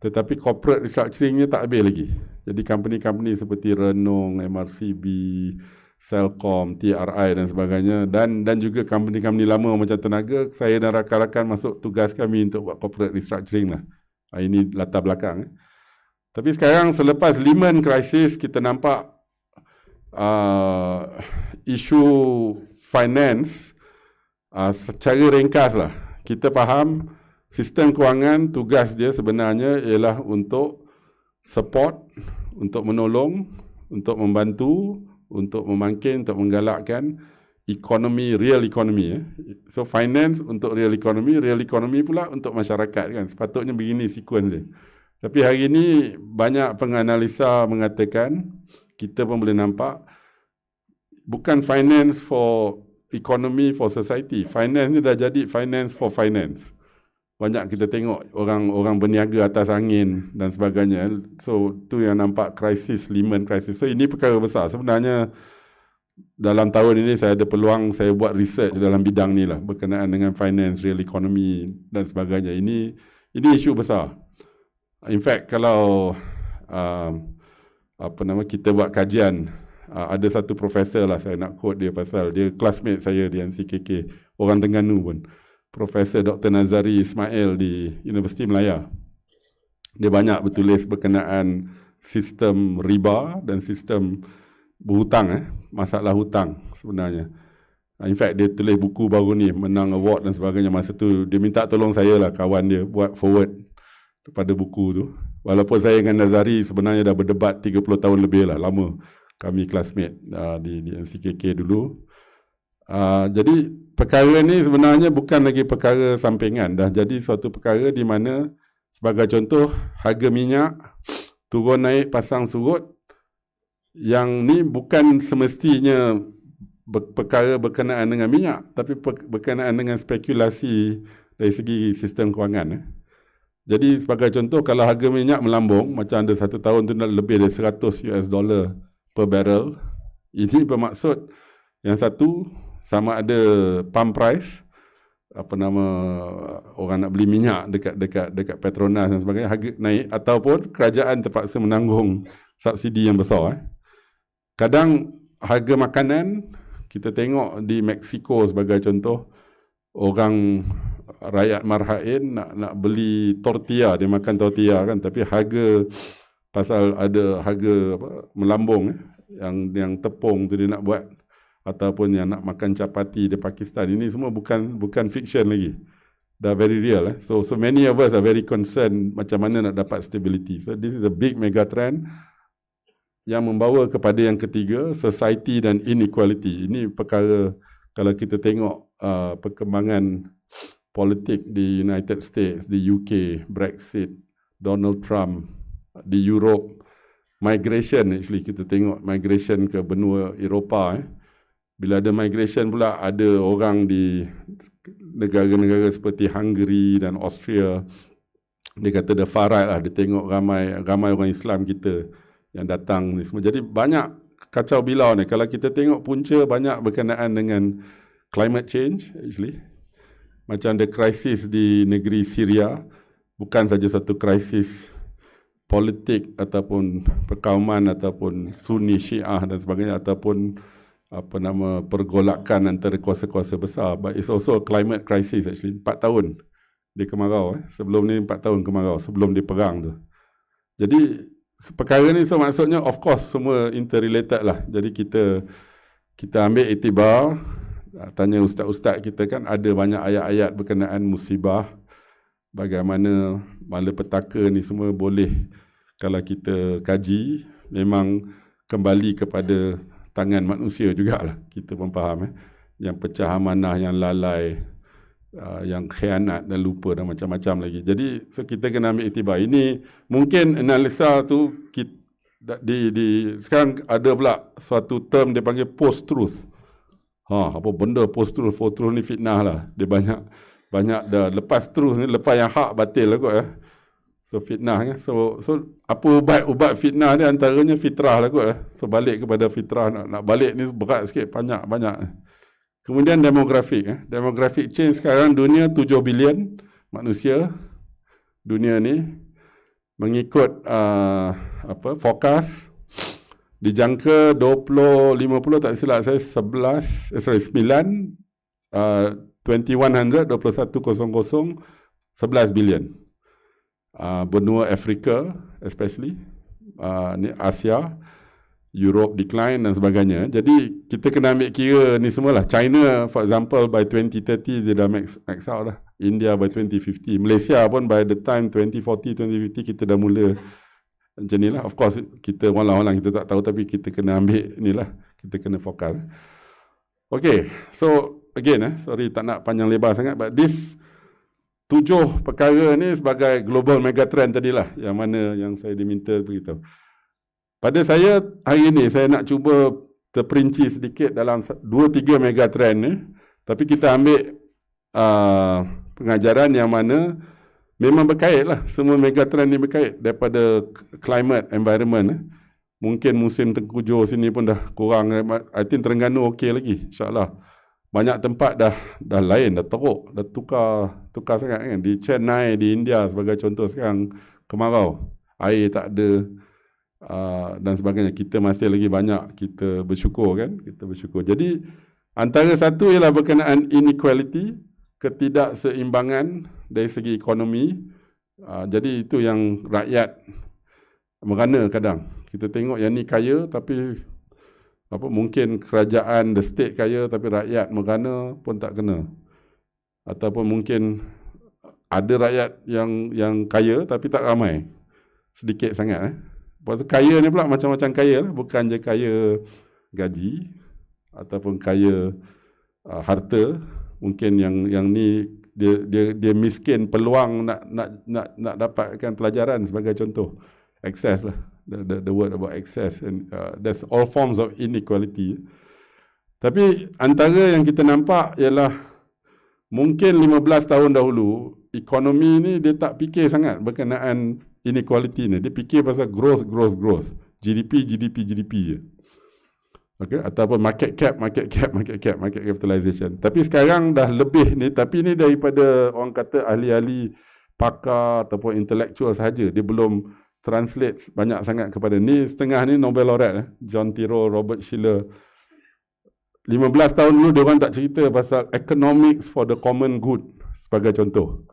tetapi corporate restructuringnya tak habis lagi. Jadi company-company seperti Renung, MRCB, Celcom, TRI dan sebagainya, dan juga company-company lama macam Tenaga, saya dan rakan-rakan masuk tugas kami untuk buat corporate restructuring lah. Ini latar belakang. Tapi sekarang selepas Lehman crisis, kita nampak isu finance secara ringkas lah. Kita faham sistem kewangan, tugas dia sebenarnya ialah untuk support, untuk menolong, untuk membantu, untuk memangkin, untuk menggalakkan ekonomi, real economy. So finance untuk real economy pula untuk masyarakat kan. Sepatutnya begini sequence dia. Tapi hari ini banyak penganalisa mengatakan, kita pun boleh nampak, bukan finance for economy, for society. Finance ni dah jadi finance for finance. Banyak kita tengok orang berniaga atas angin dan sebagainya. So tu yang nampak krisis, Lehman crisis. So ini perkara besar. Sebenarnya dalam tahun ini saya ada peluang, saya buat research dalam bidang ni lah, berkenaan dengan finance, real economy dan sebagainya. Ini isu besar. In fact kalau kita buat kajian, ada satu profesor lah, saya nak quote dia pasal dia classmate saya di MCKK, orang Terengganu pun. Profesor Dr. Nazari Ismail di Universiti Melaya. Dia banyak bertulis berkenaan sistem riba dan sistem berhutang, masalah hutang sebenarnya. In fact, dia tulis buku baru ni, menang award dan sebagainya. Masa tu dia minta tolong saya lah, kawan dia, buat forward pada buku tu. Walaupun saya dengan Nazari sebenarnya dah berdebat 30 tahun lebih lah, lama. Kami classmate di MCKK dulu. Jadi perkara ni sebenarnya bukan lagi perkara sampingan, dah jadi suatu perkara di mana sebagai contoh harga minyak turun naik pasang surut, yang ni bukan semestinya perkara berkenaan dengan minyak, tapi berkenaan dengan spekulasi dari segi sistem kewangan. Jadi sebagai contoh, kalau harga minyak melambung, macam ada satu tahun tu dah lebih dari 100 US dollar per barrel, ini bermaksud yang satu, sama ada pump price, orang nak beli minyak dekat Petronas dan sebagainya, harga naik, ataupun kerajaan terpaksa menanggung subsidi yang besar. Kadang harga makanan, kita tengok di Mexico sebagai contoh, orang rakyat marhain nak beli tortilla, dia makan tortilla kan, tapi harga, pasal ada harga melambung, yang tepung tu dia nak buat, ataupun yang nak makan chapati di Pakistan, ini semua bukan fiction lagi, dah very real. So many of us are very concerned macam mana nak dapat stability. So this is a big mega trend yang membawa kepada yang ketiga, society dan inequality. Ini perkara, kalau kita tengok perkembangan politik di United States, di UK, Brexit, Donald Trump, di Europe, migration, actually kita tengok migration ke benua Eropah. Bila ada migration pula, ada orang di negara-negara seperti Hungary dan Austria, dia kata the far right lah, dia tengok ramai orang Islam kita yang datang ni semua. Jadi banyak kacau bilau ni. Kalau kita tengok punca banyak berkenaan dengan climate change, actually. Macam ada krisis di negeri Syria, bukan saja satu krisis politik ataupun perkauman ataupun Sunni Syiah dan sebagainya, ataupun pergolakan antara kuasa-kuasa besar, but it's also a climate crisis actually. 4 tahun dia kemarau, sebelum ni 4 tahun kemarau, sebelum dia perang tu. Jadi perkara ni, so maksudnya of course semua interrelated lah. Jadi kita ambil iktibar, tanya ustaz-ustaz kita kan, ada banyak ayat-ayat berkenaan musibah, bagaimana malapetaka ni semua boleh, kalau kita kaji, memang kembali kepada tangan manusia jugalah. Kita pun faham yang pecah amanah, yang lalai, yang khianat dan lupa dan macam-macam lagi. Jadi so kita kena ambil iktibar. Ini mungkin analisa tu sekarang ada pula suatu term dia panggil post-truth. Apa benda post-truth? Post-truth ni fitnah lah. Dia banyak dah lepas truth ni, lepas yang hak batil lah kot So fitnah kan. So apa ubat fitnah ni, antaranya fitrah lah kot So balik kepada fitrah, nak balik ni berat sikit, banyak. Kemudian demografik. Demographic change sekarang, dunia 7 bilion manusia. Dunia ni mengikut forecast dijangka 2050 tak silap saya 9 2100 11 bilion. Benua Afrika especially, ni Asia, Europe decline dan sebagainya. Jadi kita kena ambil kira ni semualah. China for example by 2030 dia dah max out dah. India by 2050. Malaysia pun by the time 2040 2050 kita dah mula macam ni lah. Of course kita walang-walang kita tak tahu, tapi kita kena ambil ni lah, kita kena fokus. Okay, so again sorry tak nak panjang lebar sangat, but this 7 perkara ni sebagai global megatrend tadilah, yang mana yang saya diminta beritahu. Pada saya hari ini saya nak cuba terperinci sedikit dalam 2-3 megatrend ni, tapi kita ambil pengajaran yang mana memang berkait lah. Semua megatrend ni berkait, daripada climate, environment. Mungkin musim tengkujuh sini pun dah kurang. I think Terengganu okey lagi, insyaAllah. Banyak tempat dah lain, dah teruk, dah tukar sangat kan. Di Chennai, di India sebagai contoh sekarang kemarau, air tak ada dan sebagainya. Kita masih lagi banyak, kita bersyukur kan, kita bersyukur. Jadi antara satu ialah berkenaan inequality, ketidakseimbangan dari segi ekonomi. Jadi itu yang rakyat merana kadang. Kita tengok yang ni kaya tapi mungkin kerajaan, the state kaya tapi rakyat merana pun tak kena. Ataupun mungkin ada rakyat yang kaya tapi tak ramai, sedikit sangat. Pasal kaya ni pula macam-macam kaya lah. Bukan je kaya gaji ataupun kaya harta. Mungkin yang ni dia miskin peluang nak dapatkan pelajaran sebagai contoh. Access lah. The word about access, and there's all forms of inequality. Tapi antara yang kita nampak ialah mungkin 15 tahun dahulu ekonomi ni dia tak fikir sangat berkenaan inequality ni. Dia fikir pasal growth. GDP je. Okay? Ataupun market capitalization. Tapi sekarang dah lebih ni, tapi ni daripada orang kata ahli-ahli pakar ataupun intellectual sahaja. Dia belum translate banyak sangat kepada ni. Setengah ni Nobel laureate, John Tyrrell, Robert Shiller. 15 tahun dulu dia orang tak cerita pasal economics for the common good sebagai contoh.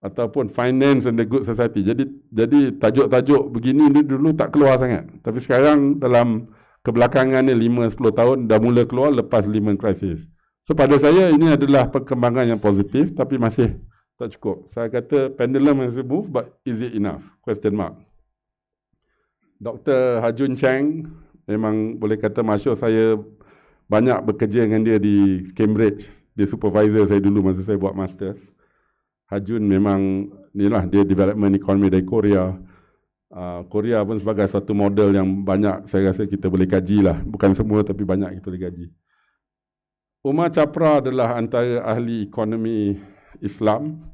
Ataupun finance and the good society. Jadi tajuk-tajuk begini ni dulu tak keluar sangat. Tapi sekarang dalam kebelakangan ni 5-10 tahun dah mula keluar lepas Lehman Crisis. So pada saya ini adalah perkembangan yang positif tapi masih tak cukup. Saya kata pendulum has moved, but is it enough? Question mark. Dr. Hajun Cheng memang boleh kata masyhur, saya banyak bekerja dengan dia di Cambridge. Dia supervisor saya dulu masa saya buat master. Hajun memang inilah, dia development economy dari Korea. Korea pun sebagai satu model yang banyak saya rasa kita boleh kaji lah. Bukan semua tapi banyak kita boleh kaji. Umar Chapra adalah antara ahli ekonomi Islam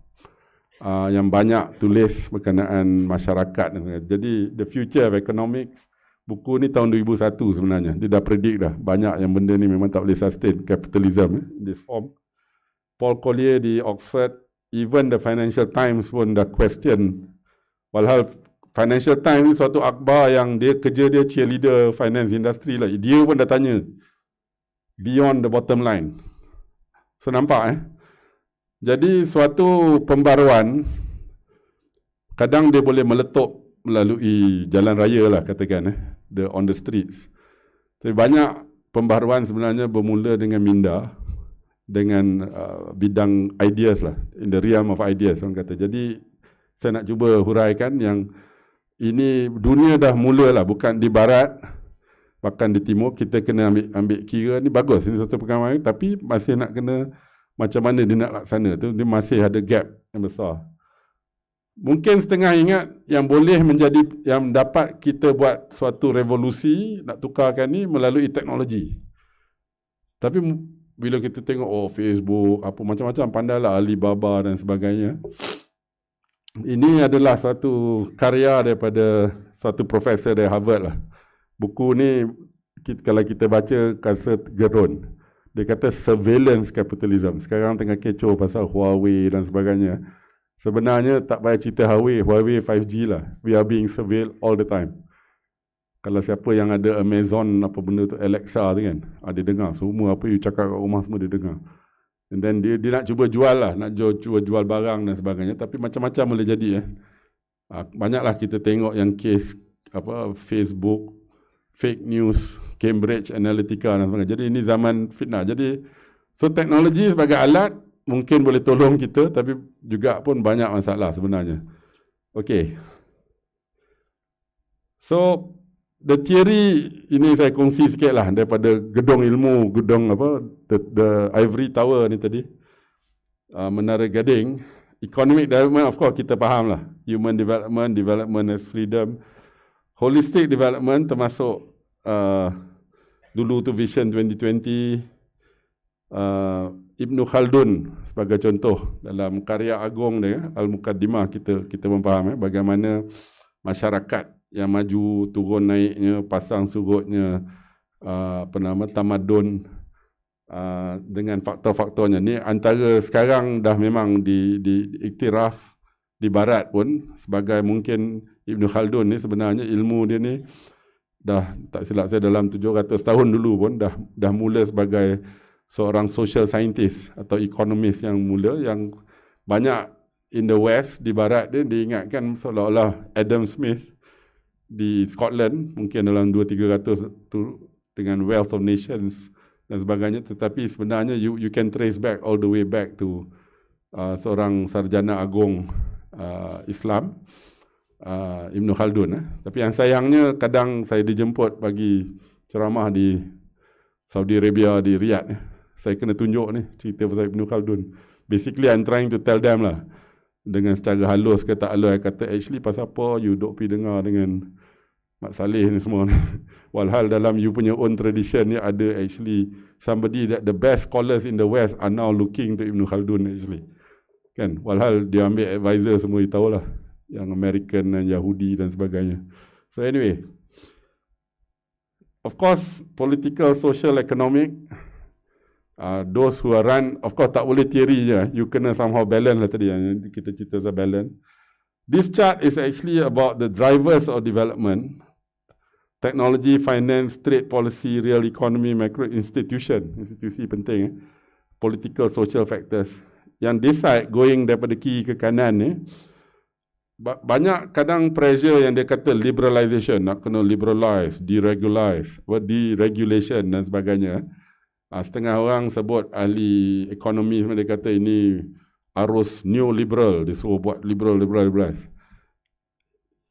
yang banyak tulis berkenaan masyarakat. Jadi The Future of Economics, buku ni tahun 2001 sebenarnya. Dia dah predict dah banyak yang benda ni memang tak boleh sustain capitalism in this form. Paul Collier di Oxford, even the Financial Times pun dah question. Walhal Financial Times ni suatu akhbar yang dia kerja dia cheerleader finance industry lah. Dia pun dah tanya beyond the bottom line. So nampak Jadi suatu pembaruan kadang dia boleh meletup melalui jalan raya lah katakan on the streets. Tapi banyak pembaruan sebenarnya bermula dengan minda, dengan bidang ideas lah, in the realm of ideas orang kata. Jadi saya nak cuba huraikan yang ini dunia dah mula lah, bukan di barat, bahkan di timur. Kita kena ambil kira, ni bagus, ini satu perkembangan, tapi masih nak kena macam mana dia nak laksana tu, dia masih ada gap yang besar. Mungkin setengah ingat yang boleh menjadi, yang dapat kita buat suatu revolusi, nak tukarkan ni melalui teknologi. Tapi bila kita tengok Facebook, apa macam-macam, pandailah Alibaba dan sebagainya. Ini adalah suatu karya daripada satu profesor dari Harvard lah. Buku ni kalau kita baca rasa gerun. Dia kata surveillance capitalism. Sekarang tengah kecoh pasal Huawei dan sebagainya. Sebenarnya tak payah cerita Huawei 5G lah. We are being surveilled all the time. Kalau siapa yang ada Amazon apa benda tu, Alexa tu kan, dia dengar semua apa you cakap kat rumah, semua dia dengar. And then dia nak cuba jual lah, nak cuba jual barang dan sebagainya. Tapi macam-macam boleh jadi banyaklah kita tengok yang kes Facebook, fake news, Cambridge Analytica dan sebagainya. Jadi ini zaman fitnah. Jadi so teknologi sebagai alat mungkin boleh tolong kita, tapi juga pun banyak masalah sebenarnya. Okay. So the theory ini saya kongsi sikit lah daripada gedung ilmu, the Ivory Tower ni tadi, Menara Gading. Economic development of course kita faham lah, human development, development as freedom. Holistic development termasuk dulu tu Vision 2020, Ibn Khaldun sebagai contoh dalam karya agung dia Al-Muqaddimah, kita memfaham bagaimana masyarakat yang maju turun naiknya, pasang surutnya, tamadun dengan faktor-faktornya. Ni antara sekarang dah memang diiktiraf di barat pun sebagai, mungkin Ibn Khaldun ni sebenarnya ilmu dia ni dah tak silap saya dalam 700 tahun dulu pun dah mula sebagai seorang social scientist atau ekonomis yang mula, yang banyak in the West, di barat dia diingatkan seolah-olah Adam Smith di Scotland mungkin dalam 200-300 tu dengan Wealth of Nations dan sebagainya. Tetapi sebenarnya you can trace back all the way back to seorang sarjana agung Islam, Ibn Khaldun. Tapi yang sayangnya kadang saya dijemput bagi ceramah di Saudi Arabia, di Riyadh. Saya kena tunjuk ni cerita pasal Ibn Khaldun. Basically I'm trying to tell them lah, dengan secara halus ke tak halus, kata actually pasal apa you duk pergi dengar dengan Mak Saleh ni semua. Walhal dalam you punya own tradition ni ada actually somebody that the best scholars in the West are now looking to Ibn Khaldun actually. Kan? Walhal dia ambil advisor semua, you tahulah. Yang American dan Yahudi dan sebagainya. So anyway, of course, political, social, economic, those who are run, of course tak boleh theory je. You kena somehow balance lah tadi, yang kita cerita pasal balance. This chart is actually about the drivers of development. Technology, finance, trade policy, real economy, macro institution. Institusi penting. Political, social factors. Yang decide going daripada kiri ke kanan ni, banyak kadang pressure yang dia kata liberalization, nak kena liberalize, deregulation dan sebagainya. Setengah orang sebut, ahli ekonomi dia kata ini arus neoliberal, dia suruh buat liberal.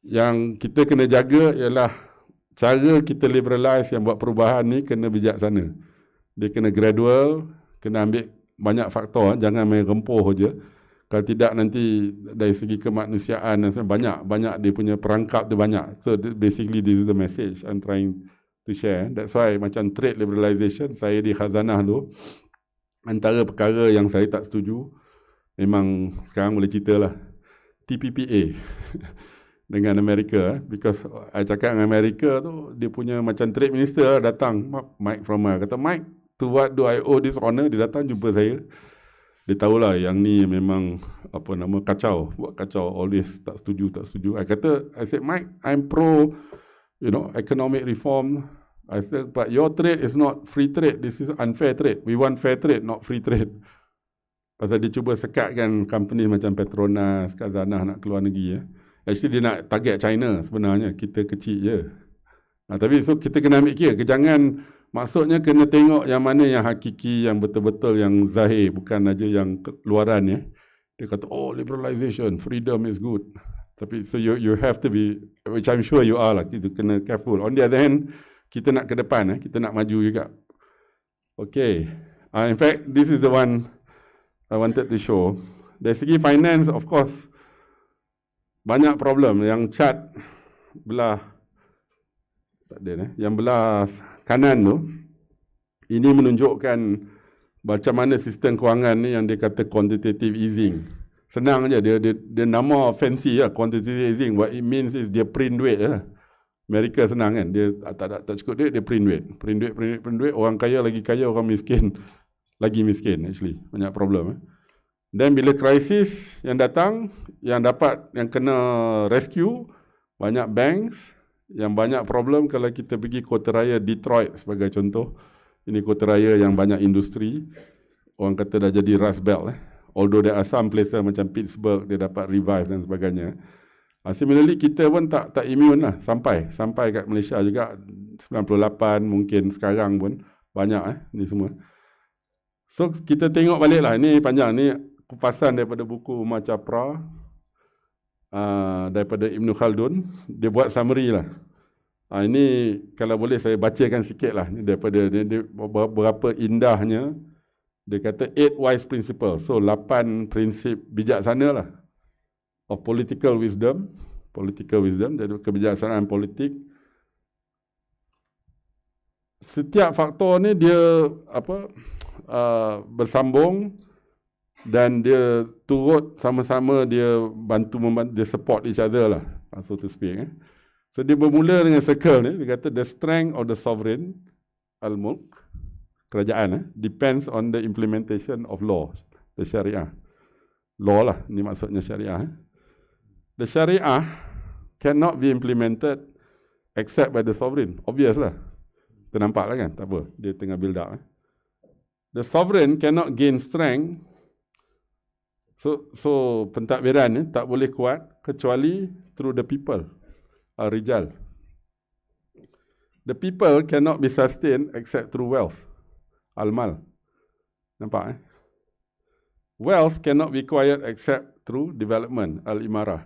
Yang kita kena jaga ialah cara kita liberalize yang buat perubahan ni kena bijaksana. Dia kena gradual, kena ambil banyak faktor, jangan main rempuh je. Kalau tidak nanti dari segi kemanusiaan dan banyak dia punya perangkap dia banyak. So basically this is the message I'm trying to share. That's why macam trade liberalization, saya di khazanah tu, antara perkara yang saya tak setuju, memang sekarang boleh cerita lah, TPPA dengan Amerika. Because I cakap dengan Amerika tu, dia punya macam trade minister datang, Mike Fromer, kata, Mike, to what do I owe this honor? Dia datang jumpa saya. Dia tahulah yang ni memang kacau, buat kacau, always tak setuju. I said, Mike, I'm pro, economic reform. I said, but your trade is not free trade. This is unfair trade. We want fair trade, not free trade. Pasal dia cuba sekatkan company macam Petronas, Khazanah nak keluar negeri. Actually dia nak target China sebenarnya. Kita kecil je. Tapi so kita kena ambil kira. Jangan, maksudnya kena tengok yang mana yang hakiki, yang betul-betul, yang zahir. Bukan aja yang luaran ya. Dia kata, oh liberalization, freedom is good. Tapi so you have to be, which I'm sure you are lah. Kita kena careful. On the other hand, kita nak ke depan. Kita nak maju juga. Okay. In fact, this is the one I wanted to show. Dari segi finance, of course, banyak problem. Yang chart belah, tak ada yang belah kanan tu, ini menunjukkan macam mana sistem kewangan ni yang dia kata quantitative easing. Senang je, dia nama fancy lah, quantitative easing. What it means is dia print duit lah. Amerika senang kan, dia tak cukup duit, dia print duit. Print duit, orang kaya lagi kaya, orang miskin lagi miskin actually. Banyak problem. Dan bila krisis yang datang, yang kena rescue, banyak banks, yang banyak problem. Kalau kita pergi kota raya Detroit sebagai contoh, ini kota raya yang banyak industri, orang kata dah jadi Rust Belt. Although there are some places macam Pittsburgh, dia dapat revive dan sebagainya. Similarly, kita pun tak immune lah. Sampai kat Malaysia juga, 98 mungkin sekarang pun banyak ni semua. So kita tengok balik lah, ni panjang, ni kupasan daripada buku Umar Chapra, daripada Ibn Khaldun. Dia buat summary lah. Ini kalau boleh saya bacakan sikit lah, daripada dia berapa indahnya. Dia kata 8 wise principles. So 8 prinsip bijaksana lah, of political wisdom, dari kebijaksanaan politik. Setiap faktor ni dia bersambung dan dia turut sama-sama, dia membantu, dia support each other lah, so to speak. So dia bermula dengan circle ni, dia kata the strength of the sovereign, al-mulk, kerajaan, depends on the implementation of law, the syariah. Law lah, ni maksudnya syariah. The syariah cannot be implemented except by the sovereign. Obvious lah. Kita nampak lah kan, tak apa, dia tengah build up. The sovereign cannot gain strength. So pentadbiran ni tak boleh kuat kecuali through the people, rijal. The people cannot be sustained except through wealth, al-mal. Nampak Wealth cannot be acquired except through development, al-imarah.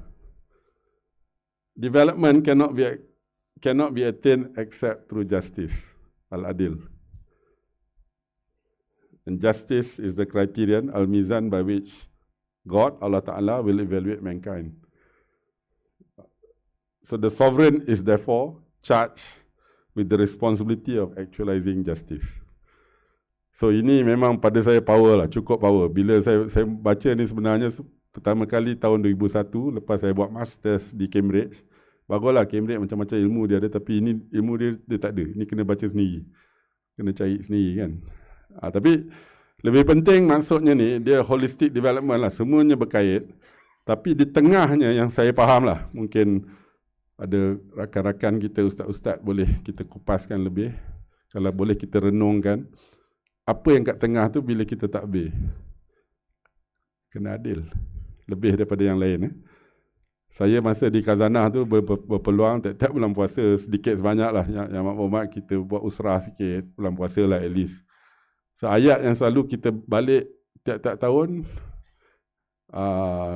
Development cannot be attained except through justice, al-adil. And justice is the criterion, al-mizan, by which God, Allah Ta'ala, will evaluate mankind. So the sovereign is therefore charged with the responsibility of actualizing justice. So ini memang pada saya power lah, cukup power. Bila saya baca ni sebenarnya pertama kali tahun 2001 lepas saya buat masters di Cambridge. Baguslah Cambridge macam-macam ilmu dia ada, tapi ini ilmu dia tak ada. Ini kena baca sendiri. Kena cari sendiri kan. Tapi lebih penting maksudnya ni dia holistic development lah, semuanya berkait. Tapi di tengahnya yang saya faham lah, mungkin ada rakan-rakan kita ustaz-ustaz boleh kita kupaskan lebih. Kalau boleh kita renungkan apa yang kat tengah tu bila kita takbir. Kena adil. Lebih daripada yang lain. Saya masa di Khazanah tu berpeluang tiap-tiap bulan puasa sedikit sebanyak lah. Yang maklumat kita buat usrah sikit. Bulan puasa lah at least. So ayat yang selalu kita balik tiap-tiap tahun.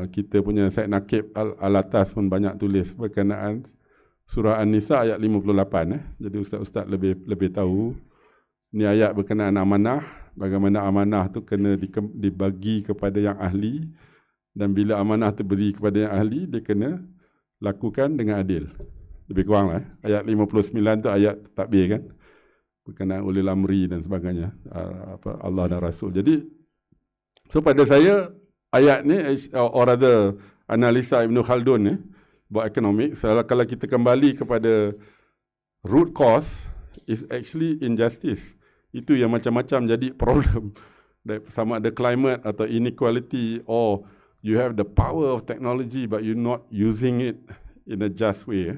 Kita punya Syed Nakib Al-Atas pun banyak tulis berkenaan surah An-Nisa ayat 58. Jadi ustaz-ustaz lebih tahu. Ini ayat berkenaan amanah, bagaimana amanah tu kena dibagi kepada yang ahli, dan bila amanah tu beri kepada yang ahli, dia kena lakukan dengan adil. Lebih kurang lah. Ayat 59 tu ayat takbir kan, berkenaan ulil amri dan sebagainya, Allah dan Rasul. Jadi, so pada saya, ayat ni, or rather, analisa Ibn Khaldun ni, buat ekonomik, kalau kita kembali kepada root cause, is actually injustice. Itu yang macam-macam jadi problem. Sama ada climate atau inequality, or you have the power of technology but you're not using it in a just way.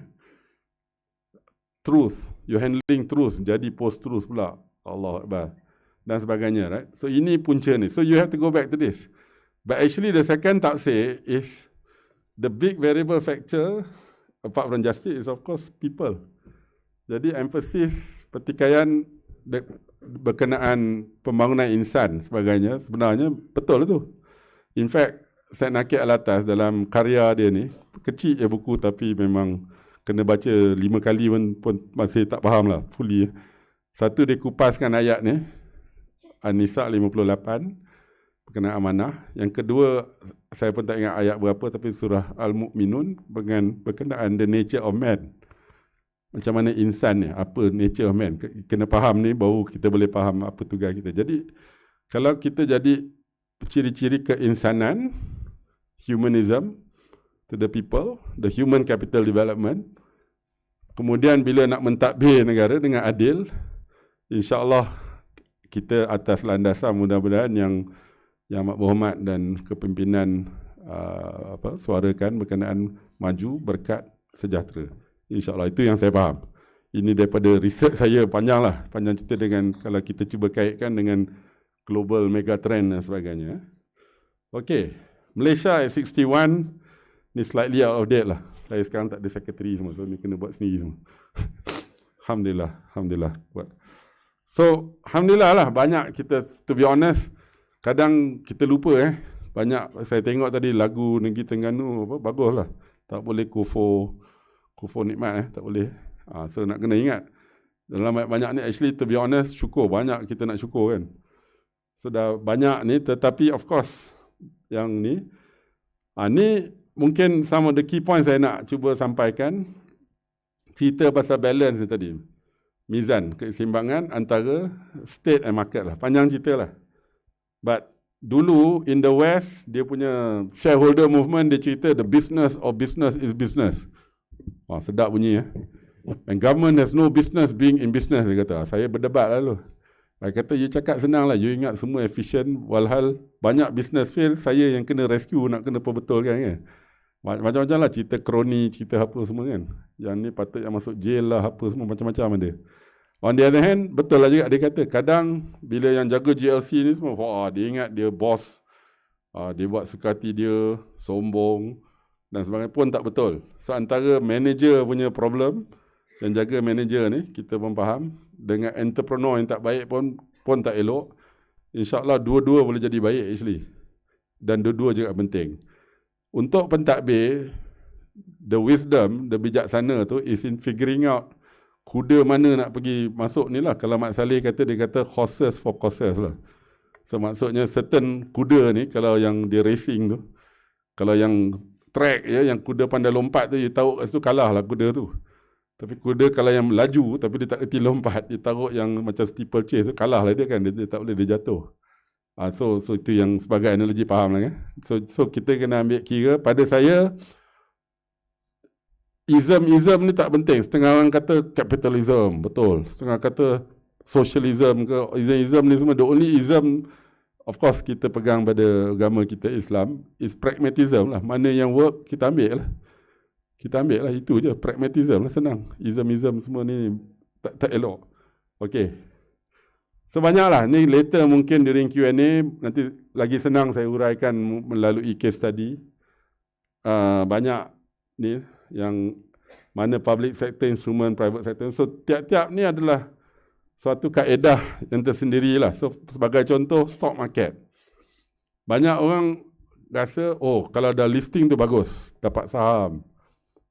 Truth, you're handling truth, jadi post-truth pula. Allah Akbar. Dan sebagainya, right? So ini punca ni. So you have to go back to this. But actually the second tafsir is the big variable factor apart from justice is of course people. Jadi emphasis pertikaian berkenaan pembangunan insan sebagainya, sebenarnya betul tu. In fact, Syed Nakib Al-Atas dalam karya dia ni, kecil je buku tapi memang kena baca 5 kali pun masih tak faham lah fully. Satu dia kupaskan ayat ni, An-Nisa 58, berkenaan amanah. Yang kedua, saya pun tak ingat ayat berapa, tapi surah Al-Mu'minun berkenaan the nature of man. Macam mana insan ni, apa nature of man. Kena faham ni, baru kita boleh faham apa tugas kita. Jadi, kalau kita jadi ciri-ciri keinsanan, humanism to the people, the human capital development, kemudian bila nak mentadbir negara dengan adil, insya-Allah kita atas landasan mudah-mudahan yang Amat Berhormat dan kepimpinan suarakan berkenaan maju, berkat, sejahtera. InsyaAllah itu yang saya faham. Ini daripada research saya panjang cerita dengan kalau kita cuba kaitkan dengan global megatrend dan sebagainya. Okey, Malaysia at 61 ni slightly out of date lah. Saya sekarang tak ada secretary semua, so ni kena buat sendiri semua. Alhamdulillah. So, Alhamdulillah lah, banyak kita, to be honest, kadang kita lupa banyak, saya tengok tadi lagu Negeri Terengganu, bagus lah. Tak boleh kufur nikmat tak boleh. So nak kena ingat. Dalam banyak ni, actually to be honest, syukur. Banyak kita nak syukur kan. So dah banyak ni, tetapi of course, yang ni, ni mungkin some of the key points saya nak cuba sampaikan. Cerita pasal balance ni tadi. Mizan, keseimbangan antara state and market lah. Panjang cerita lah. But dulu in the West, dia punya shareholder movement, dia cerita the business of business is business. Wah, sedap bunyi And government has no business being in business, dia kata. Saya berdebat lalu. Dia kata, you cakap senang lah, you ingat semua efisien, walhal banyak business fail, saya yang kena rescue, nak kena perbetulkan kan. Macam-macam lah, cerita kroni, cerita apa semua kan. Yang ni patut yang masuk jail lah, apa semua, macam-macam ada. On the other hand, betul lah juga dia kata, kadang bila yang jaga GLC ni semua, dia ingat dia boss, dia buat suka hati dia, sombong, dan sebagainya pun tak betul. So antara manager punya problem, yang jaga manager ni, kita pun faham, dengan entrepreneur yang tak baik pun tak elok, insyaAllah dua-dua boleh jadi baik actually. Dan dua-dua juga penting. Untuk pentadbir, the wisdom, the bijaksana tu is in figuring out kuda mana nak pergi masuk ni lah. Kalau Mat Saleh kata, dia kata horses for courses lah. So maksudnya certain kuda ni, kalau yang dia racing tu, kalau yang track yang kuda pandai lompat tu, you tahu tu kalah lah kuda tu. Tapi kuda kalau yang melaju tapi dia tak erti lompat, dia taruh yang macam steeple chase, kalah lah dia kan, dia tak boleh, dia jatuh. So itu yang sebagai analogi, faham lah kan. So kita kena ambil kira, pada saya ism ni tak penting. Setengah orang kata capitalism, betul. Setengah kata socialism ke, ism ni semua. The only ism, of course kita pegang pada agama kita Islam, is pragmatism lah. Mana yang work, kita ambil lah. Kita ambil lah, itu je. Pragmatism lah, senang. Ism semua ni tak elok. Okay. So banyaklah. Ni later mungkin during Q&A, nanti lagi senang saya uraikan melalui case study. Banyak ni yang mana public sector instrument, private sector. So tiap-tiap ni adalah suatu kaedah yang tersendirilah. So sebagai contoh, stock market. Banyak orang rasa, oh kalau dah listing tu bagus, dapat saham.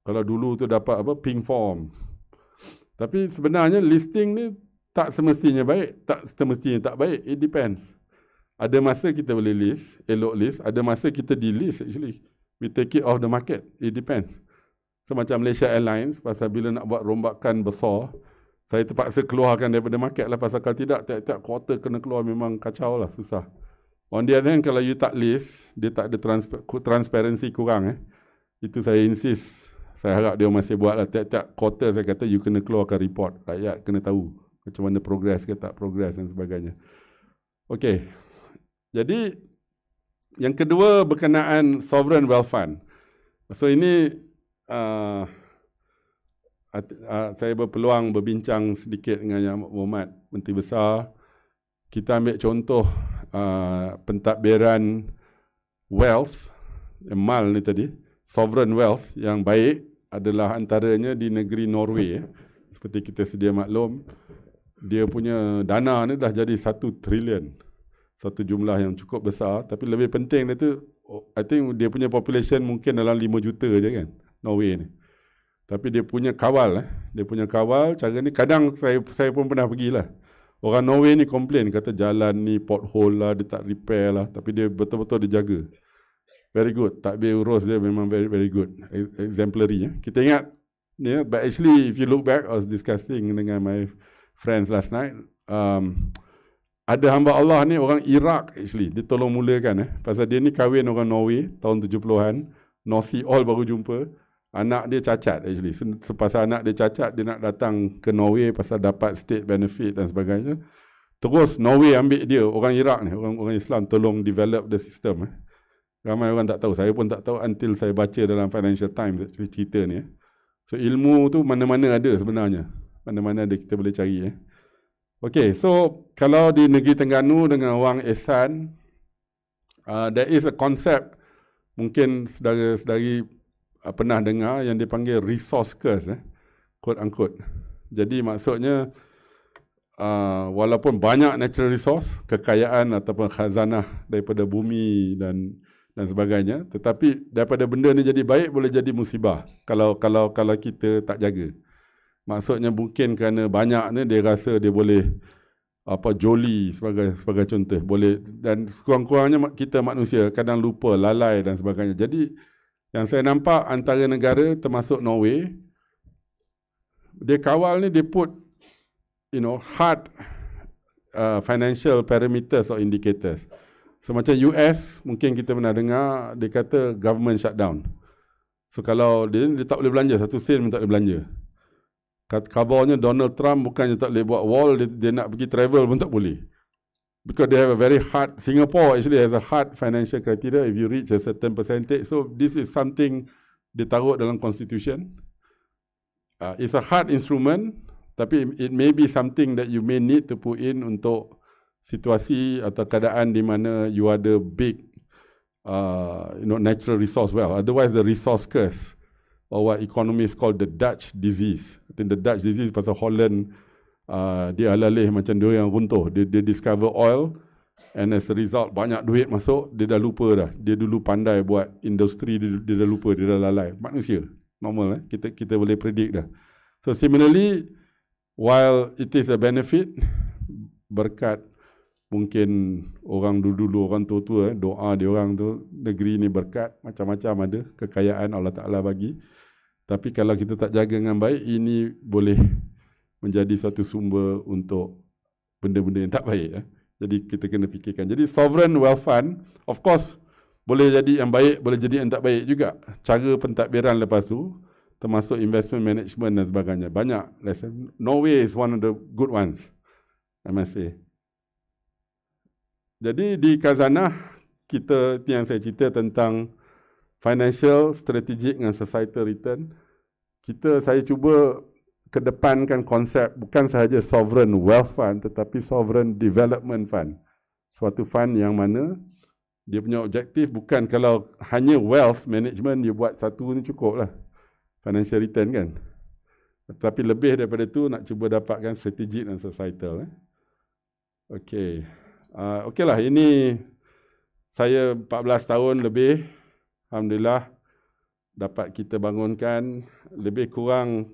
Kalau dulu tu dapat apa, pink form. Tapi sebenarnya listing ni tak semestinya baik, tak semestinya tak baik. It depends. Ada masa kita boleh list, elok list. Ada masa kita delist actually. We take it off the market. It depends. So macam Malaysia Airlines, pasal bila nak buat rombakan besar, saya terpaksa keluarkan daripada market lah. Pasal kalau tidak, tiap-tiap quarter kena keluar, memang kacau lah, susah. On the other hand, kalau you tak list, dia tak ada transparency kurang. Itu saya insist. Saya harap dia masih buat lah. Tiap-tiap quarter saya kata, you kena keluarkan report. Rakyat kena tahu macam mana progress ke tak progress dan sebagainya. Okey. Jadi, yang kedua berkenaan sovereign wealth fund. So ini saya berpeluang berbincang sedikit dengan Yang Amat Berhormat Menteri Besar. Kita ambil contoh pentadbiran wealth, mal ni tadi, sovereign wealth yang baik adalah antaranya di negeri Norway. Seperti kita sedia maklum, dia punya dana ni dah jadi 1 trilion. Satu jumlah yang cukup besar. Tapi lebih penting dia tu, I think dia punya population mungkin dalam 5 juta je kan, Norway ni. Tapi dia punya kawal. Dia punya kawal, cara ni kadang saya pun pernah pergilah. Orang Norway ni komplain, kata jalan ni pothole lah, dia tak repair lah. Tapi dia betul-betul dijaga. Very good. Takbir urus dia memang very, very good. Exemplary. Kita ingat, but actually if you look back, I was discussing dengan my friends last night. Ada hamba Allah ni orang Iraq actually. Dia tolong mulakan. Pasal dia ni kahwin orang Norway tahun 70-an. North Sea Oil baru jumpa. Anak dia cacat actually. Sepasal anak dia cacat, dia nak datang ke Norway pasal dapat state benefit dan sebagainya. Terus Norway ambil dia, orang Iraq ni, orang Islam, tolong develop the system. Ramai orang tak tahu. Saya pun tak tahu until saya baca dalam Financial Times cerita ni. So ilmu tu mana-mana ada sebenarnya. Mana-mana ada, kita boleh cari. Okay, so kalau di negeri Terengganu dengan orang Ehsan, there is a concept, mungkin saudara-saudari pernah dengar, yang dipanggil resource curse, quote unquote. Jadi maksudnya, walaupun banyak natural resource, kekayaan ataupun khazanah daripada bumi dan sebagainya, tetapi daripada benda ni jadi baik boleh jadi musibah kalau kita tak jaga. Maksudnya mungkin kerana banyak ni dia rasa dia boleh joli sebagai contoh, boleh, dan sekurang-kurangnya kita manusia kadang lupa, lalai dan sebagainya. Jadi yang saya nampak antara negara termasuk Norway, dia kawal ni dia put hard financial parameters or indicators. So macam US, mungkin kita pernah dengar, dia kata government shutdown. So kalau dia tak boleh belanja, 1 sen pun tak boleh belanja. Kabarnya Donald Trump bukannya tak boleh buat wall, dia nak pergi travel pun tak boleh. Because they have a very hard, Singapore actually has a hard financial criteria if you reach a certain percentage. So this is something ditaruh dalam constitution. It's a hard instrument, tapi it may be something that you may need to put in untuk situasi atau keadaan di mana you ada big natural resource well. Otherwise the resource curse, or what economists call the Dutch disease. I think the Dutch disease pasal Holland, dia alalih macam dia yang runtuh. Dia discover oil, and as a result banyak duit masuk, dia dah lupa dah. Dia dulu pandai buat industri, dia dah lupa, dia dah lalai. Manusia, normal kita boleh predict dah. So similarly, while it is a benefit, berkat mungkin orang dulu-dulu, orang tua-tua, doa dia orang tu, negeri ni berkat, macam-macam ada, kekayaan Allah Ta'ala bagi. Tapi kalau kita tak jaga dengan baik, ini boleh menjadi satu sumber untuk benda-benda yang tak baik. Jadi kita kena fikirkan. Jadi sovereign wealth fund, of course, boleh jadi yang baik, boleh jadi yang tak baik juga. Cara pentadbiran lepas tu, termasuk investment management dan sebagainya. Banyak lesson. Norway is one of the good ones, I must say. Jadi di Khazanah, kita yang saya cerita tentang financial, strategic dan societal return, saya cuba kedepankan konsep bukan sahaja sovereign wealth fund tetapi sovereign development fund. Suatu fund yang mana dia punya objektif bukan kalau hanya wealth management dia buat satu ni cukup lah. Financial return kan. Tetapi lebih daripada tu nak cuba dapatkan strategic dan societal. Okey. Okeylah, ini saya 14 tahun lebih, alhamdulillah dapat kita bangunkan lebih kurang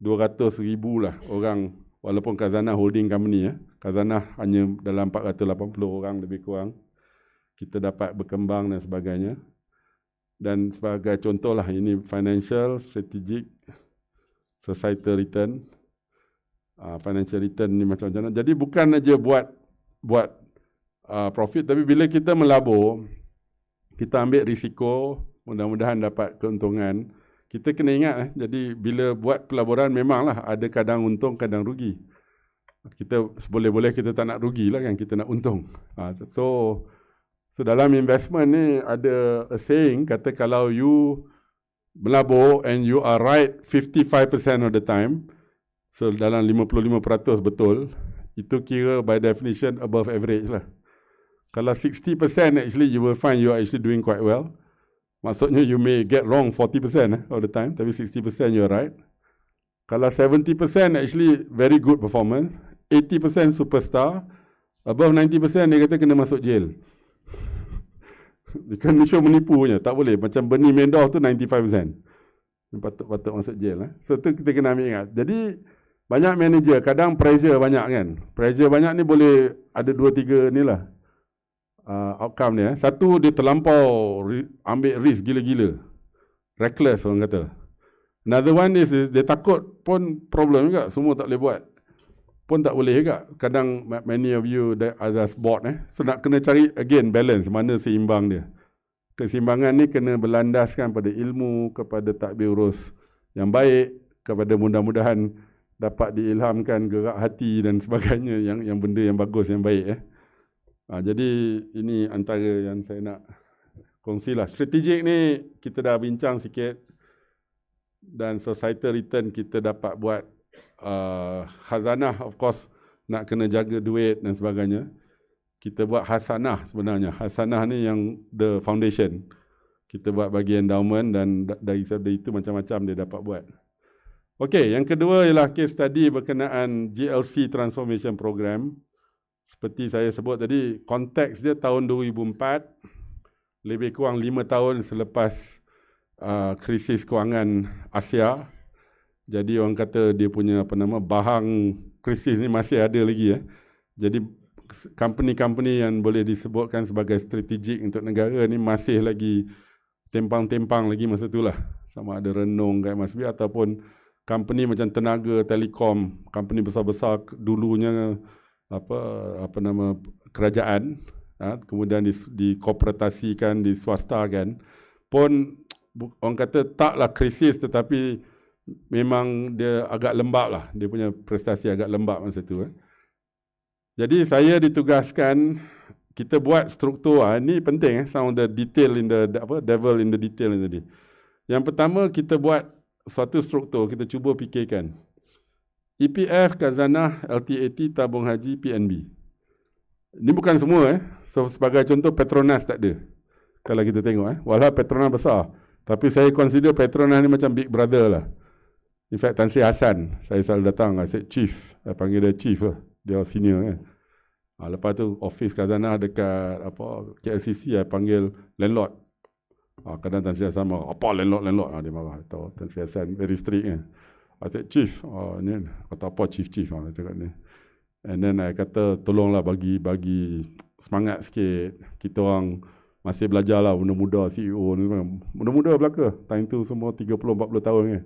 200,000 lah orang, walaupun Khazanah holding company. Khazanah hanya dalam 480 orang lebih kurang. Kita dapat berkembang dan sebagainya. Dan sebagai contoh lah, ini financial, strategic, societal return. Financial return ni macam-macam. Jadi bukan aja buat profit, tapi bila kita melabur, kita ambil risiko, mudah-mudahan dapat keuntungan. Kita kena ingat, jadi bila buat pelaburan memanglah ada kadang untung, kadang rugi. Kita boleh-boleh kita tak nak rugi lah kan, kita nak untung. So dalam investment ni ada a saying, kata kalau you melabur and you are right 55% of the time, so dalam 55% betul, itu kira by definition above average lah. Kalau 60% actually you will find you are actually doing quite well. Maksudnya you may get wrong 40% of the time, tapi 60% you are right. Kalau 70% actually very good performance, 80% superstar, above 90% dia kata kena masuk jail. Dia kan show menipunya, tak boleh. Macam Bernie Madoff tu 95%. Patut masuk jail. So tu kita kena ambil ingat. Jadi banyak manager, kadang pressure banyak kan. Pressure banyak ni boleh ada 2-3 ni lah. Outcome dia. Satu, dia terlampau ambil risk gila-gila. Reckless orang kata. Another one is dia takut pun problem juga. Semua tak boleh buat. Pun tak boleh juga. Kadang many of you ada board. So nak kena cari again balance. Mana seimbang dia. Keseimbangan ni kena berlandaskan pada ilmu, kepada tadbir urus yang baik, kepada mudah-mudahan dapat diilhamkan gerak hati dan sebagainya. Yang benda yang bagus, yang baik. Jadi ini antara yang saya nak kongsilah. Strategik ni kita dah bincang sikit, dan societal return kita dapat buat. Khazanah of course nak kena jaga duit dan sebagainya. Kita buat hasanah sebenarnya. Hasanah ni yang the foundation. Kita buat bagi endowment, dan dari itu macam-macam dia dapat buat. Okey, yang kedua ialah case study berkenaan GLC Transformation Program. Seperti saya sebut tadi, konteks dia tahun 2004, lebih kurang 5 tahun selepas krisis kewangan Asia. Jadi orang kata dia punya bahang krisis ni masih ada lagi. Jadi company-company yang boleh disebutkan sebagai strategik untuk negara ni masih lagi tempang-tempang lagi masa itulah. Sama ada Renung, Masbi, ataupun company macam Tenaga, Telekom, company besar-besar dulunya kerajaan, kemudian dikoperatasikan, diswastakan, pun orang kata taklah krisis, tetapi memang dia agak lembab lah, dia punya prestasi agak lembab masa tu. Jadi saya ditugaskan, kita buat struktur, ini penting, some of the detail in the devil in the detail tadi. Yang pertama, kita buat suatu struktur, kita cuba fikirkan EPF, Khazanah, LTAT, Tabung Haji, PNB. Ini bukan semua. So, sebagai contoh, Petronas tak ada. Kalau kita tengok. Walau Petronas besar. Tapi saya consider Petronas ni macam big brother lah. In fact, Tan Sri Hassan, saya selalu datang. I said chief. Saya panggil dia chief lah. Dia senior kan. Lepas tu, office Khazanah dekat KLCC, saya panggil landlord. Kadang Tan Sri Hassan marah. Apa landlord? Dia marah. Tahu, Tan Sri Hassan very strict kan. I said, chief, ni kata apa chief, saya cakap ni. And then I kata, tolonglah bagi semangat sikit. Kita orang Masih belajar lah, muda-muda CEO ni. Muda-muda belaka. Time tu semua 30-40 tahun kan.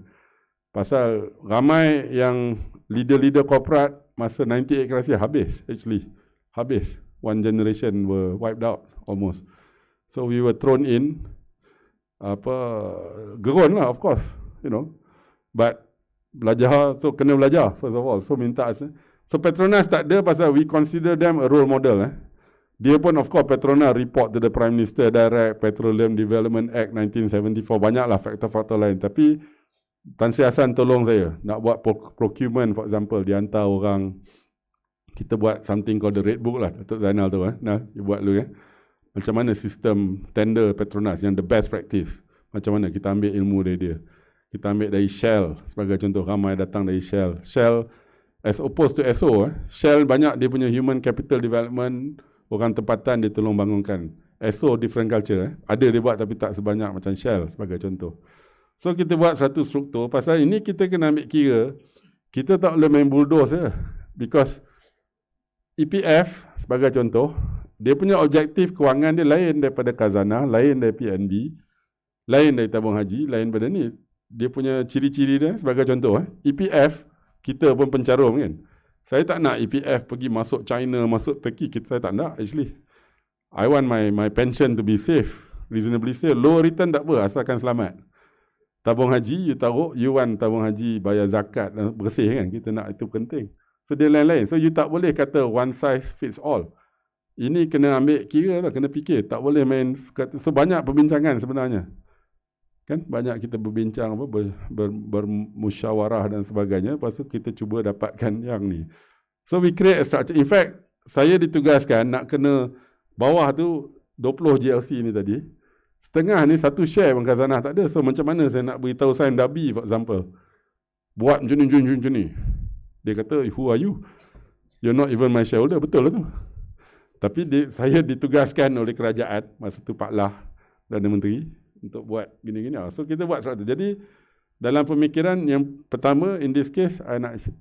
Pasal ramai yang leader-leader corporate masa 98 crisis habis actually. Habis. One generation were wiped out almost. So we were thrown in. Gerun lah of course. You know. But belajar, so kena belajar first of all. So minta. So Petronas tak ada pasal we consider them a role model. Dia pun of course Petronas report to the Prime Minister direct, Petroleum Development Act 1974, banyaklah faktor-faktor lain. Tapi Tan Sri Hassan tolong saya nak buat procurement for example, dihantar orang, kita buat something called the Red Book lah, Datuk Zainal tu nah, dia buat dulu macam mana sistem tender Petronas yang the best practice, macam mana kita ambil ilmu dari dia. Kita ambil dari Shell sebagai contoh, ramai datang dari Shell. Shell as opposed to SO, Shell banyak dia punya human capital development, orang tempatan dia tolong bangunkan. SO different culture, ada dia buat tapi tak sebanyak macam Shell sebagai contoh. So kita buat satu struktur, pasal ini kita kena ambil kira, kita tak boleh main bulldoze because EPF sebagai contoh, dia punya objektif kewangan dia lain daripada Khazanah, lain dari PNB, lain dari tabung haji, lain pada ni. Dia punya ciri-ciri dia sebagai contoh, EPF, kita pun pencarum kan. Saya tak nak EPF pergi masuk China, masuk Turkey, saya tak nak actually. I want my pension to be safe, reasonably safe. Low return tak apa, asalkan selamat. Tabung haji, you taruh, you want tabung haji bayar zakat, bersih kan, kita nak, itu penting. So dia lain-lain. So you tak boleh kata one size fits all. Ini kena ambil kira lah, kena fikir. Tak boleh main, so banyak perbincangan sebenarnya. Kan banyak kita berbincang, bermusyawarah dan sebagainya. Lepas tu kita cuba dapatkan yang ni. So we create a structure. In fact, saya ditugaskan nak kena bawah tu 20 GLC ni tadi. Setengah ni satu share pun Khazanah tak ada. So macam mana saya nak beritahu Saim Dabi for example. Buat macam ni. Dia kata, who are you? You're not even my shareholder. Betul lah tu. Tapi saya ditugaskan oleh kerajaan, masa tu Pak Lah dan Menteri, untuk buat gini-gini. So kita buat sesuatu. Jadi dalam pemikiran yang pertama, in this case,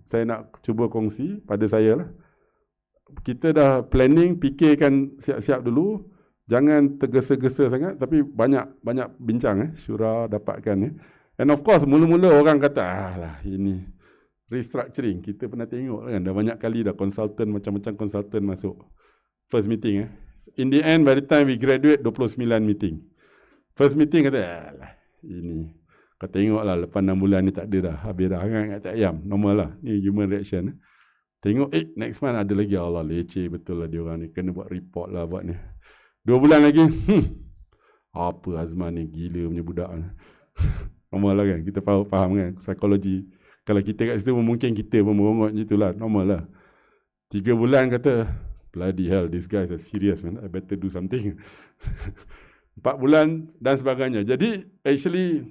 saya nak cuba kongsi pada saya lah. Kita dah planning, fikirkan siap-siap dulu. Jangan tergesa-gesa sangat, tapi banyak bincang, syura dapatkan. And of course, mula-mula orang kata, lah ini restructuring. Kita pernah tengok kan, dah banyak kali dah konsultan, macam-macam konsultan masuk. First meeting. In the end, by the time we graduate, 29 meeting. First meeting kata, alah, ini. Kau tengoklah lepas 6 bulan ni tak ada dah. Habis dah hangat tak ayam. Normal lah. Ni human reaction. Tengok, next month ada lagi. Allah, leceh betul lah dia orang ni. Kena buat report lah buat ni. 2 bulan lagi. Apa Azman ni? Gila punya budak ni. Normal lah kan. Kita faham kan. Psikologi. Kalau kita kat situ mungkin kita pun merongok macam itulah. Normal lah. 3 bulan kata, bloody hell, this guy is serious man. I better do something. 4 bulan dan sebagainya. Jadi actually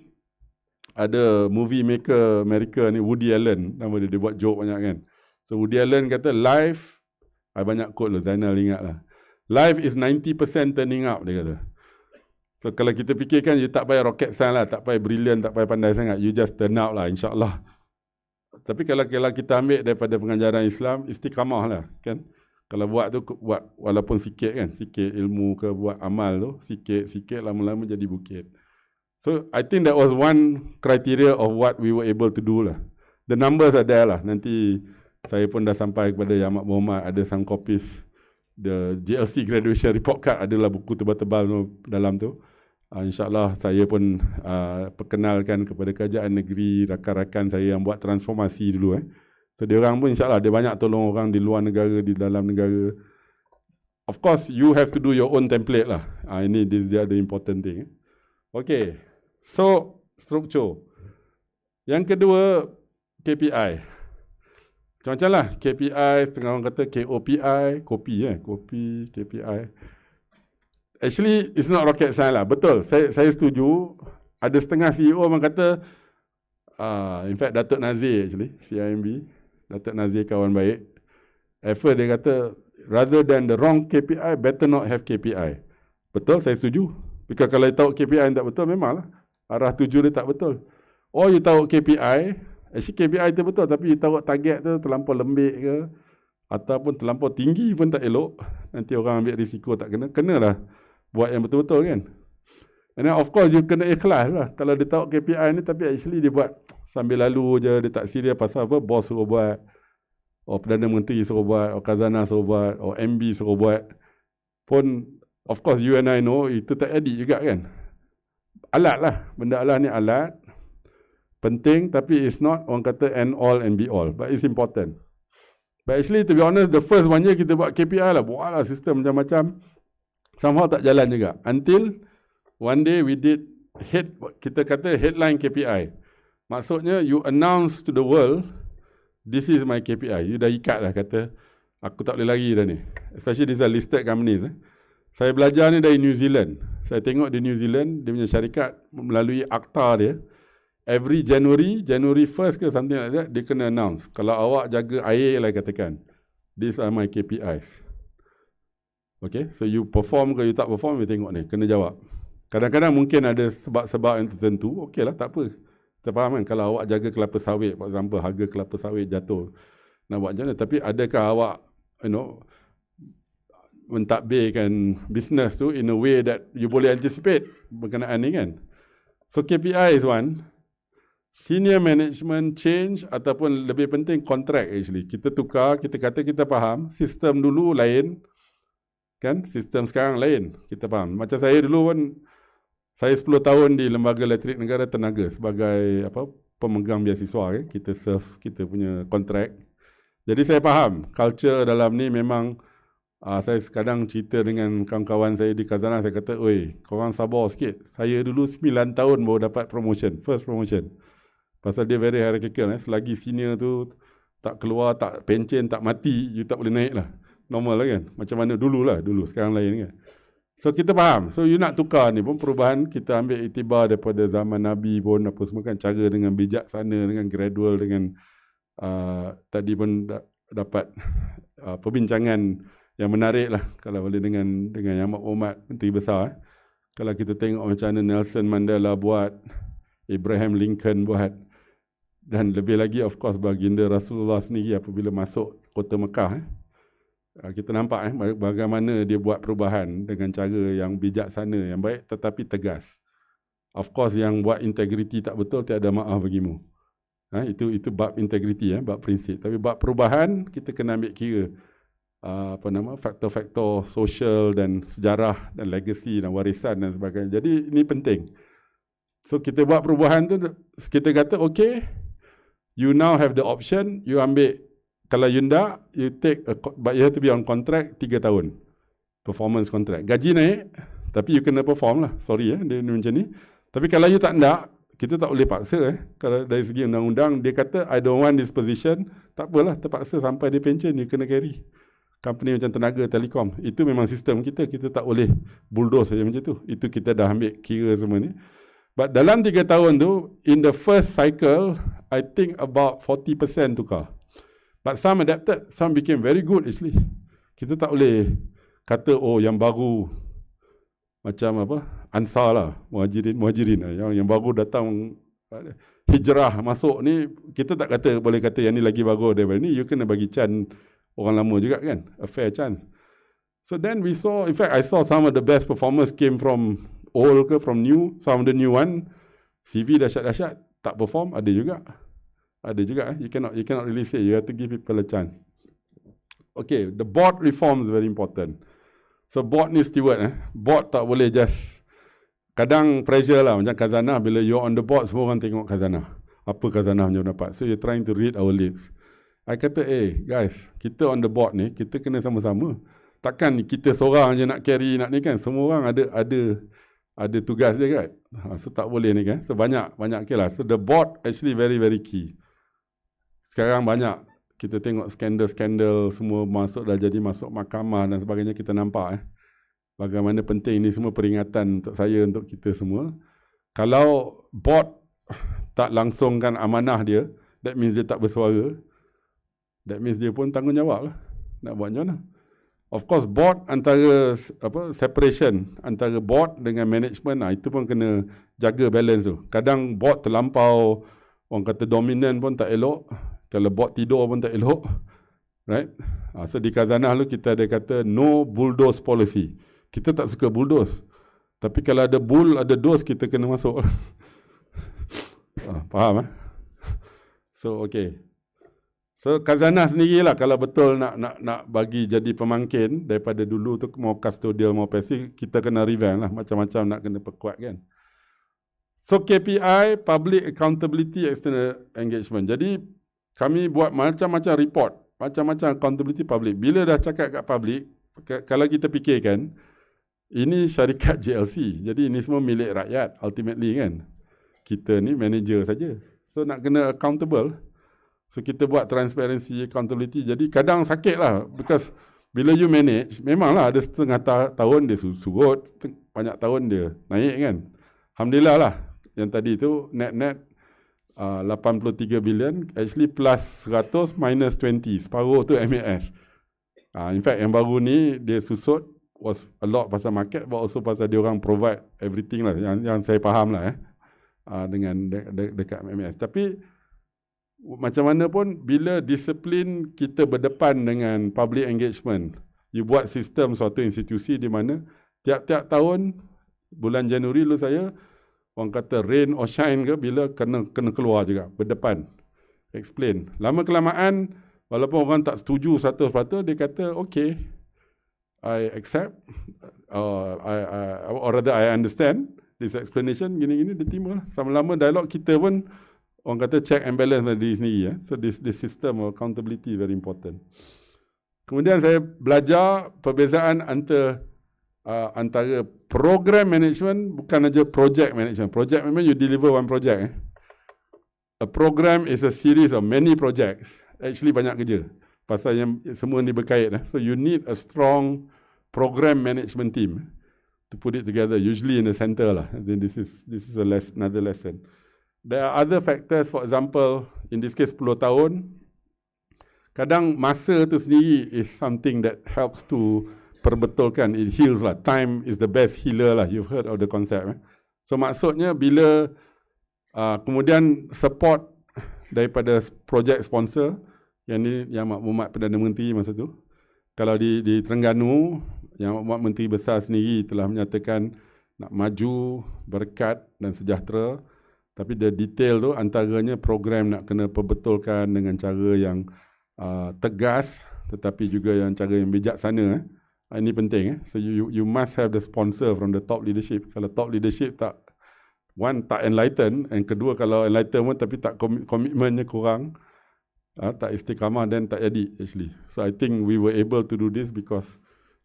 ada movie maker Amerika ni, Woody Allen, nama dia buat joke banyak kan. So Woody Allen kata life, I banyak quote lah, Zainal ingat lah. Life is 90% turning up, dia kata. So kalau kita fikirkan, you tak payah rocket science lah, tak payah brilliant, tak payah pandai sangat, you just turn up lah insyaAllah. Tapi kalau kita ambil daripada pengajaran Islam, istiqamah lah kan. Kalau buat tu, buat walaupun sikit kan, sikit ilmu ke buat amal tu, sikit lama-lama jadi bukit. So, I think that was one criteria of what we were able to do lah. The numbers are there lah. Nanti saya pun dah sampai kepada Yang Amat Berhormat, ada some copies. The GLC graduation report card adalah buku tebal-tebal dalam tu. InsyaAllah saya pun perkenalkan kepada kerajaan negeri, rakan-rakan saya yang buat transformasi dulu So dia orang pun insyaAllah dia banyak tolong orang di luar negara, di dalam negara. Of course you have to do your own template lah. This is the important thing. Okay. So struktur. Yang kedua KPI. Macam-macam lah. KPI, setengah orang kata KOPI, kopi KPI. Actually it's not rocket science lah. Betul. Saya setuju. Ada setengah CEO orang kata in fact Datuk Nazir actually, CIMB. Datuk Nazir kawan baik. Effort dia kata, rather than the wrong KPI, better not have KPI. Betul, saya setuju. Because kalau you tahu KPI yang tak betul, memanglah. Arah tuju dia tak betul. Or you tahu KPI, actually KPI tu betul, tapi you tahu target tu terlampau lembik ke, ataupun terlampau tinggi pun tak elok. Nanti orang ambil risiko tak kena. Kenalah buat yang betul-betul kan. And then of course you kena ikhlas lah. Kalau dia tahu KPI ni tapi actually dia buat sambil lalu je, dia tak serius pasal apa, bos suruh buat, Perdana Menteri suruh buat, Khazanah suruh buat, MB suruh buat, pun of course you and I know itu tak edit juga kan. Alat lah, benda alat ni alat, penting tapi it's not orang kata end all and be all, but it's important. But actually to be honest, the first one year kita buat KPI lah, buat lah sistem macam-macam, somehow tak jalan juga. Until one day we did kita kata headline KPI. Maksudnya you announce to the world, this is my KPI. You dah ikat lah kata, aku tak boleh lari dah ni. Especially these are listed companies. Saya belajar ni dari New Zealand. Saya tengok di New Zealand, dia punya syarikat melalui akta dia, every January 1st ke something like that, dia kena announce. Kalau awak jaga air lah katakan, these are my KPIs. Okay, so you perform ke you tak perform, you tengok ni, kena jawab. Kadang-kadang mungkin ada sebab-sebab yang tertentu, okey lah, tak apa. Kita faham kan, kalau awak jaga kelapa sawit, for example, harga kelapa sawit jatuh, nak buat macam mana? Tapi adakah awak, mentadbirkan business tu in a way that you boleh anticipate berkenaan ni kan? So KPI is one. Senior management change ataupun lebih penting contract actually. Kita tukar, kita kata kita faham, sistem dulu lain, kan? Sistem sekarang lain, kita faham. Macam saya dulu pun, saya 10 tahun di Lembaga Elektrik Negara Tenaga sebagai pemegang beasiswa, kita serve kita punya kontrak. Jadi saya faham culture dalam ni memang saya kadang cerita dengan kawan-kawan saya di Khazanah, saya kata, oi, korang sabar sikit. Saya dulu 9 tahun baru dapat promotion, first promotion. Pasal dia very hierarchical, selagi senior tu tak keluar, tak pencen, tak mati, you tak boleh naik lah. Normal lah kan, macam mana dulu, sekarang lain kan. So kita faham, so you nak tukar ni pun perubahan, kita ambil iktibar daripada zaman Nabi pun apa semua kan, cara dengan bijaksana, dengan gradual, dengan tadi pun dapat perbincangan yang menarik lah, kalau boleh dengan Yang Amat Berhormat Menteri Besar. Kalau kita tengok macam mana Nelson Mandela buat, Abraham Lincoln buat, dan lebih lagi of course baginda Rasulullah sendiri apabila masuk kota Mekah, kita nampak bagaimana dia buat perubahan dengan cara yang bijaksana, yang baik tetapi tegas. Of course yang buat integriti tak betul, tiada maaf bagimu. Itu bab integriti, bab prinsip. Tapi bab perubahan kita kena ambil kira faktor-faktor sosial dan sejarah dan legacy dan warisan dan sebagainya. Jadi ini penting. So kita buat perubahan tu, kita kata okay, you now have the option, you ambil. Kalau you tak, but you have to be on contract 3 tahun. Performance contract. Gaji naik, tapi you kena perform lah. Sorry dia macam ni. Tapi kalau you tak nak, kita tak boleh paksa. Kalau dari segi undang-undang, dia kata, I don't want this position, tak apalah, terpaksa sampai dia pension, you kena carry. Company macam tenaga, telekom, itu memang sistem kita tak boleh bulldoze saja macam tu. Itu kita dah ambil kira semua ni. But dalam 3 tahun tu, in the first cycle, I think about 40% tukar. But some adapted, some became very good actually. Kita tak boleh kata, yang baru macam Ansar lah, muhajirin yang baru datang hijrah masuk ni, kita tak boleh kata yang ni lagi bagus daripada ni. You kena bagi chance orang lama juga kan, a fair chance. So then we saw, in fact I saw some of the best performers came from old ke from new, some of the new one, CV dahsyat-dahsyat, tak perform, ada juga. You cannot really say, you have to give people a chance. Okay, the board reform is very important. So board ni steward, board tak boleh just, kadang pressure lah, macam Khazanah, bila you're on the board, semua orang tengok Khazanah. Apa Khazanah punya pendapat. So you're trying to read our lips. I kata, guys, kita on the board ni, kita kena sama-sama. Takkan kita seorang je nak carry, nak ni kan. Semua orang ada tugas je kan. So tak boleh ni kan. So banyak okay lah. So the board actually very, very key. Sekarang banyak kita tengok skandal-skandal semua dah jadi masuk mahkamah dan sebagainya, kita nampak bagaimana penting ni semua peringatan untuk saya, untuk kita semua. Kalau board tak langsungkan amanah dia, that means dia tak bersuara. That means dia pun tanggungjawab lah. Nak buat macam mana? Of course, board antara separation antara board dengan management, itu pun kena jaga balance tu. Kadang board terlampau, orang kata dominan pun tak elok. Kalau board tidur pun tak elok. Right? So di Khazanah tu kita ada kata no bulldoze policy. Kita tak suka bulldoze. Tapi kalau ada bull, ada dose, kita kena masuk. Faham eh? So, okay. So, khazanah sendirilah kalau betul nak bagi jadi pemangkin daripada dulu tu mau custodial, mau passive, kita kena revamp lah. Macam-macam nak kena perkuat kan. So, KPI, Public Accountability, External Engagement. Jadi, kami buat macam-macam report, macam-macam accountability public. Bila dah cakap kat public, kalau kita fikirkan, ini syarikat JLC. Jadi ini semua milik rakyat ultimately kan. Kita ni manager saja. So nak kena accountable. So kita buat transparency, accountability. Jadi kadang sakit lah. Because bila you manage, memanglah ada setengah tahun dia surut, banyak tahun dia naik kan. Alhamdulillah lah. Yang tadi tu net 83 bilion. Actually plus 100 minus 20. Separuh tu MAS. In fact yang baru ni dia susut. Was a lot pasal market, but also pasal dia orang provide everything lah yang saya faham lah dengan dekat MMS. Tapi macam mana pun bila disiplin kita berdepan dengan public engagement, you buat sistem suatu institusi di mana tiap-tiap tahun bulan Januari lu saya orang kata rain or shine ke, bila kena keluar juga berdepan explain. Lama kelamaan walaupun orang tak setuju 100%, dia kata okay, I accept, or rather I understand this explanation, gini-gini, dia terima lah. Sama-lama dialog kita pun, orang kata check and balance pada diri sendiri. So this system of accountability very important. Kemudian saya belajar perbezaan antara program management, bukan aja project management. Project management, you deliver one project. A program is a series of many projects. Actually banyak kerja. Pasal yang semua ni berkait. So you need a strong program management team to put it together. Usually in the center lah. Then this is another lesson. There are other factors. For example, in this case 10 tahun. Kadang masa tu sendiri is something that helps to perbetulkan. It heals lah. Time is the best healer lah. You've heard of the concept. So maksudnya bila kemudian support daripada project sponsor. Yang ni Yang Makmumat Perdana Menteri masa tu. Kalau di Terengganu, Yang Makmumat Menteri Besar sendiri telah menyatakan nak maju, berkat dan sejahtera. Tapi the detail tu antaranya program nak kena perbetulkan dengan cara yang tegas, tetapi juga yang cara yang bijaksana. Ini penting. So you must have the sponsor from the top leadership. Kalau top leadership tak enlighten, and kedua kalau enlighten pun tapi tak komitmennya kurang, tak istiqamah, dan tak jadi actually. So I think we were able to do this because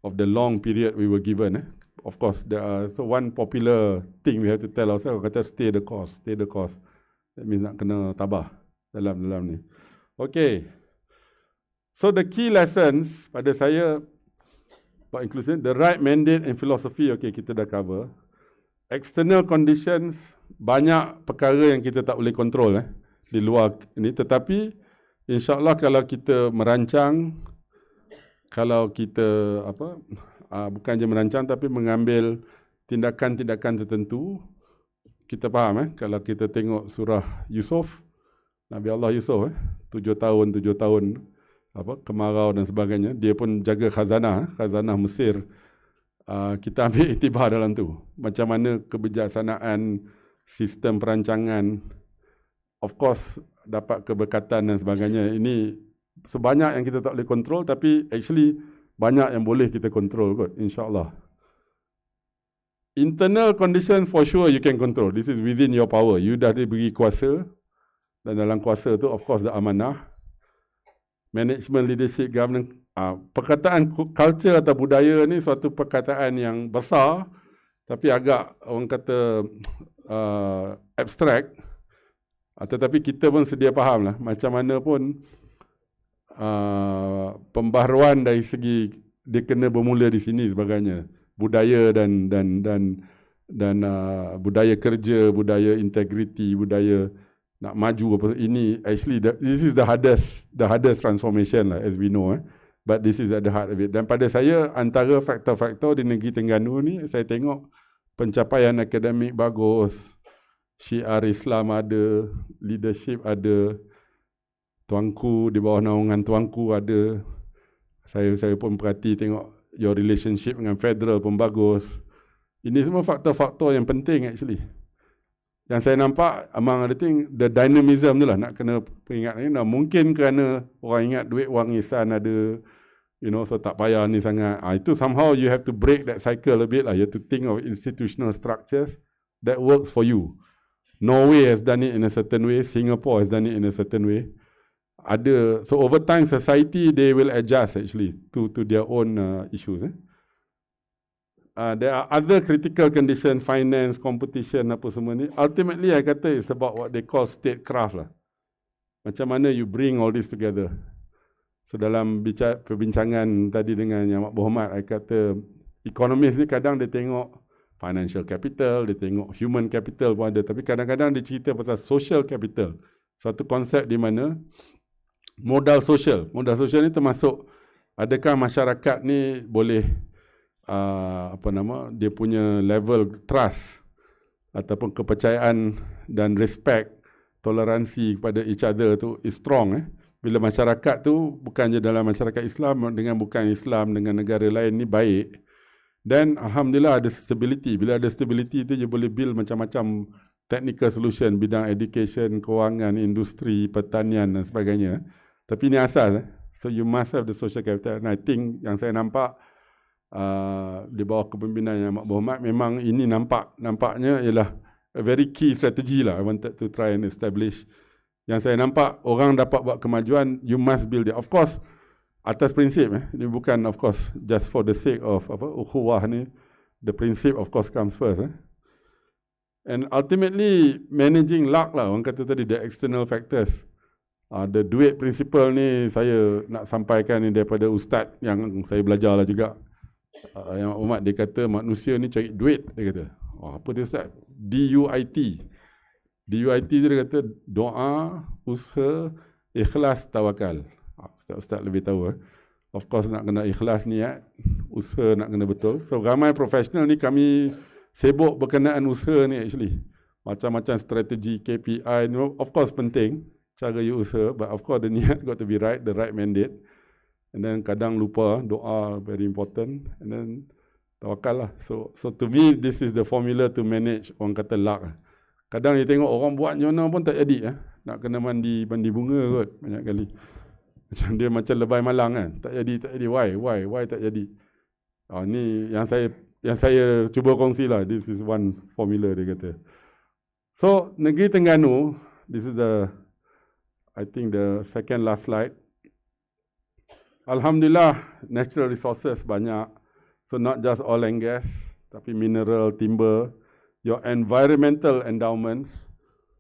of the long period we were given. Of course, there are one popular thing we have to tell ourselves, kata stay the course. That means nak kena tabah dalam ni. Okay. So the key lessons pada saya about inclusion, the right mandate and philosophy, okay, kita dah cover. External conditions, banyak perkara yang kita tak boleh kontrol di luar ini, tetapi InsyaAllah kalau kita merancang, kalau kita bukan je merancang tapi mengambil tindakan-tindakan tertentu, kita faham kalau kita tengok surah Yusuf, Nabi Allah Yusuf 7 tahun kemarau dan sebagainya, dia pun jaga khazanah Mesir. Kita ambil iktibar dalam tu. Macam mana kebijaksanaan sistem perancangan, of course dapat keberkatan dan sebagainya. Ini sebanyak yang kita tak boleh kontrol, tapi actually banyak yang boleh kita kontrol kot, insyaAllah. Internal condition for sure you can control. This is within your power. You dah diberi kuasa, dan dalam kuasa tu of course the amanah. Management, leadership, governance. Perkataan culture atau budaya ni suatu perkataan yang besar, tapi agak orang kata abstract. Tetapi kita pun sedia faham lah. Macam mana pun pembaharuan dari segi dia kena bermula di sini sebagainya. Budaya dan budaya kerja, budaya integriti, budaya nak maju. Ini actually this is the hardest transformation lah, as we know. But this is at the heart of it. Dan pada saya antara faktor-faktor di negeri Terengganu ni, saya tengok pencapaian akademik bagus. Syiar Islam ada, leadership ada, tuanku di bawah naungan tuanku ada. Saya pun perhati tengok your relationship dengan federal pun bagus. Ini semua faktor-faktor yang penting actually. Yang saya nampak among other thing, the dynamism tu lah nak kena peringat ni. Nah, mungkin kerana orang ingat duit wang ihsan ada, so tak payah ni sangat. Itu somehow you have to break that cycle a bit lah. You have to think of institutional structures that works for you. Norway has done it in a certain way. Singapore has done it in a certain way. So over time, society, they will adjust actually to their own issues. There are other critical conditions, finance, competition, apa semua ni. Ultimately, I kata it's about what they call statecraft lah. Macam mana you bring all this together. So dalam perbincangan tadi dengan Yang Amat Berhormat, I kata ekonomis ni kadang dia tengok financial capital, dia tengok human capital pun ada. Tapi kadang-kadang dia cerita pasal social capital. Satu konsep di mana modal social. Modal social ni termasuk adakah masyarakat ni boleh dia punya level trust ataupun kepercayaan dan respect, toleransi kepada each other tu is strong. Bila masyarakat tu bukan je dalam masyarakat Islam dengan bukan Islam dengan negara lain ni baik, dan alhamdulillah ada stability. Bila ada stability tu, you boleh build macam-macam technical solution bidang education, kewangan, industri, pertanian dan sebagainya. Tapi ini asas. So you must have the social capital. And I think yang saya nampak di bawah kepimpinan Yang Amat Berhormat, memang ini nampaknya ialah a very key strategy lah. I wanted to try and establish. Yang saya nampak orang dapat buat kemajuan, you must build it. Of course, atas prinsip. Ini bukan of course just for the sake of ukhuwah ni. The principle of course comes first. And ultimately managing luck lah. Orang kata tadi the external factors. The duit principle ni saya nak sampaikan ni daripada ustaz yang saya belajar lah juga. Yang Umat dia kata manusia ni cari duit, dia kata. Apa dia Ustaz? DUIT. DUIT dia kata doa, usaha, ikhlas, tawakal. Ustaz lebih tahu. Of course nak kena ikhlas niat, usaha nak kena betul. So ramai profesional ni kami sibuk berkenaan usaha ni actually. Macam-macam strategi, KPI, of course penting cara you usaha, but of course the niat got to be right, the right mandate. And then kadang lupa, doa very important. And then tawakal lah. So to me, this is the formula to manage orang kata luck. Kadang dia tengok orang buat nyona pun tak jadi. Nak kena mandi bunga kot banyak kali. Macam dia macam lebay malang kan. Tak jadi. Why tak jadi? Ni yang saya cuba kongsi lah. This is one formula dia kata. So negeri Terengganu, this is I think the second last slide. Alhamdulillah, natural resources banyak. So not just oil and gas, tapi mineral, timber, your environmental endowments,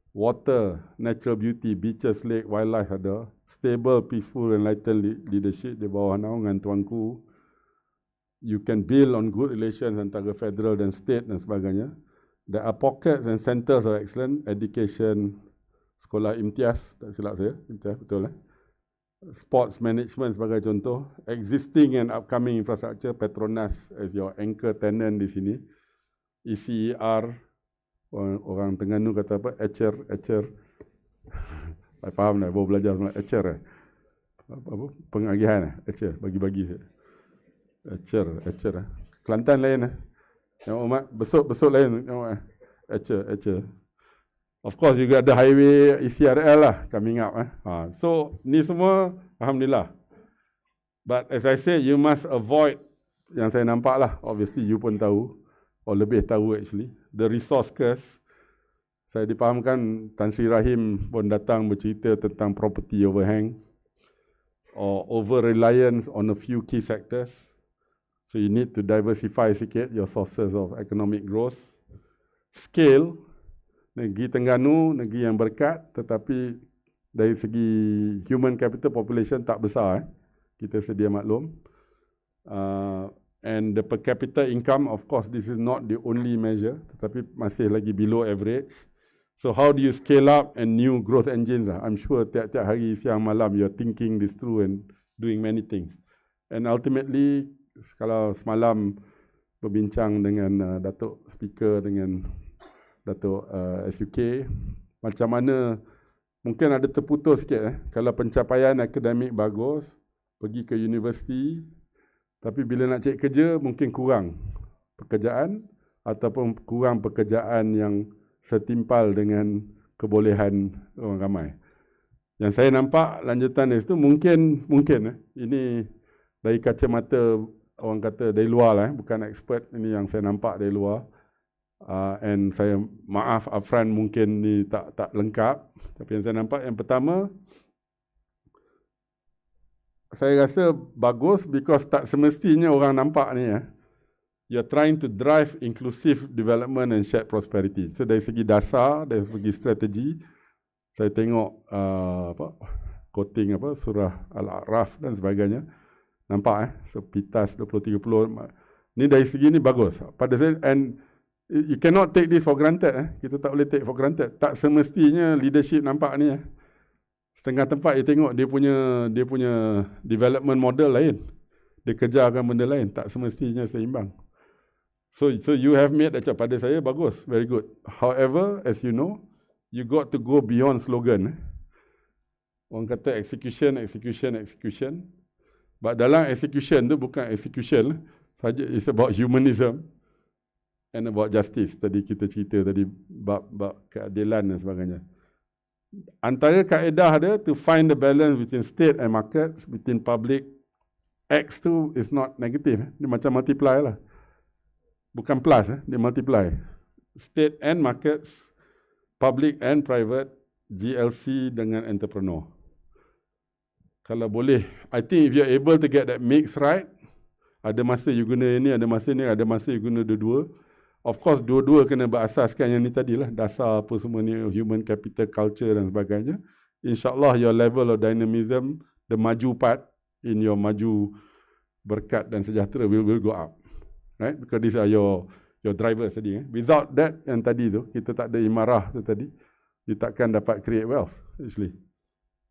water, natural beauty, beaches, lake, wildlife ada, stable, peaceful, enlightened leadership di bawah naungan tuanku. You can build on good relations antara federal dan state dan sebagainya. There are pockets and centers of excellence, education, sekolah imtiaz, tak silap saya, imtiaz betul sports management sebagai contoh, existing and upcoming infrastructure, Petronas as your anchor tenant di sini, ECER, orang Terengganu kata apa, Ecer, saya faham dah, baru belajar semua, Ecer pengagihan Ecer, bagi-bagi Ecer, Kelantan lain yang umat, besok lain, Ecer. Of course juga ada highway ECRL lah coming up. So ni semua alhamdulillah. But as I said, you must avoid yang saya nampak lah. Obviously you pun tahu, or lebih tahu actually, the resource curse. Saya dipahamkan Tan Sri Rahim pun datang bercerita tentang property overhang or over reliance on a few key sectors. So you need to diversify sikit your sources of economic growth. Scale. Negeri Terengganu, negeri yang berkat, tetapi dari segi human capital population tak besar. Kita sedia maklum. And the per capita income, of course, this is not the only measure, tetapi masih lagi below average. So how do you scale up and new growth engines? I'm sure tiap-tiap hari, siang, malam, you're thinking this through and doing many things. And ultimately, kalau semalam berbincang dengan Datuk Speaker, dengan Datuk SUK, macam mana mungkin ada terputus sikit. Kalau pencapaian akademik bagus, pergi ke universiti, Tapi bila nak cari kerja, mungkin kurang pekerjaan ataupun kurang pekerjaan yang setimpal dengan kebolehan orang ramai. Yang saya nampak lanjutan dari itu mungkin ini dari kacamata orang kata dari luar lah, bukan expert, ini yang saya nampak dari luar. And saya maaf upfront mungkin ni tak lengkap, tapi yang saya nampak yang pertama, saya rasa bagus because tak semestinya orang nampak ni you're trying to drive inclusive development and shared prosperity. So dari segi dasar, dari segi strategi, saya tengok quoting surah Al-A'raf dan sebagainya. Nampak so PITAS 2030. Ni dari segi ni bagus. Pada saya, and you cannot take this for granted. Kita tak boleh take for granted. Tak semestinya leadership nampak ni. Setengah tempat you tengok dia punya development model lain. Dia kerjakan benda lain. Tak semestinya seimbang. So you have made a pada saya bagus, very good. However, as you know, you got to go beyond slogan. Orang kata execution. But dalam execution tu bukan execution saja, it's about humanism and about justice. Tadi kita cerita tadi bab keadilan dan sebagainya. Antara kaedah dia to find the balance between state and markets, between public. X tu is not negative. Dia macam multiply lah. Bukan plus, dia multiply. State and markets, public and private, GLC dengan entrepreneur. Kalau boleh, I think if you're able to get that mix right, ada masa you guna ini, ada masa ni, ada masa you guna dua-dua. Of course, dua-dua kena berasaskan yang ni tadilah, dasar apa semua ni, human capital, culture dan sebagainya. InsyaAllah your level of dynamism, the maju part in your maju berkat dan sejahtera will go up. Right? Because these are your drivers tadi. Without that, yang tadi tu, kita tak ada imarah tu tadi, you takkan dapat create wealth, actually.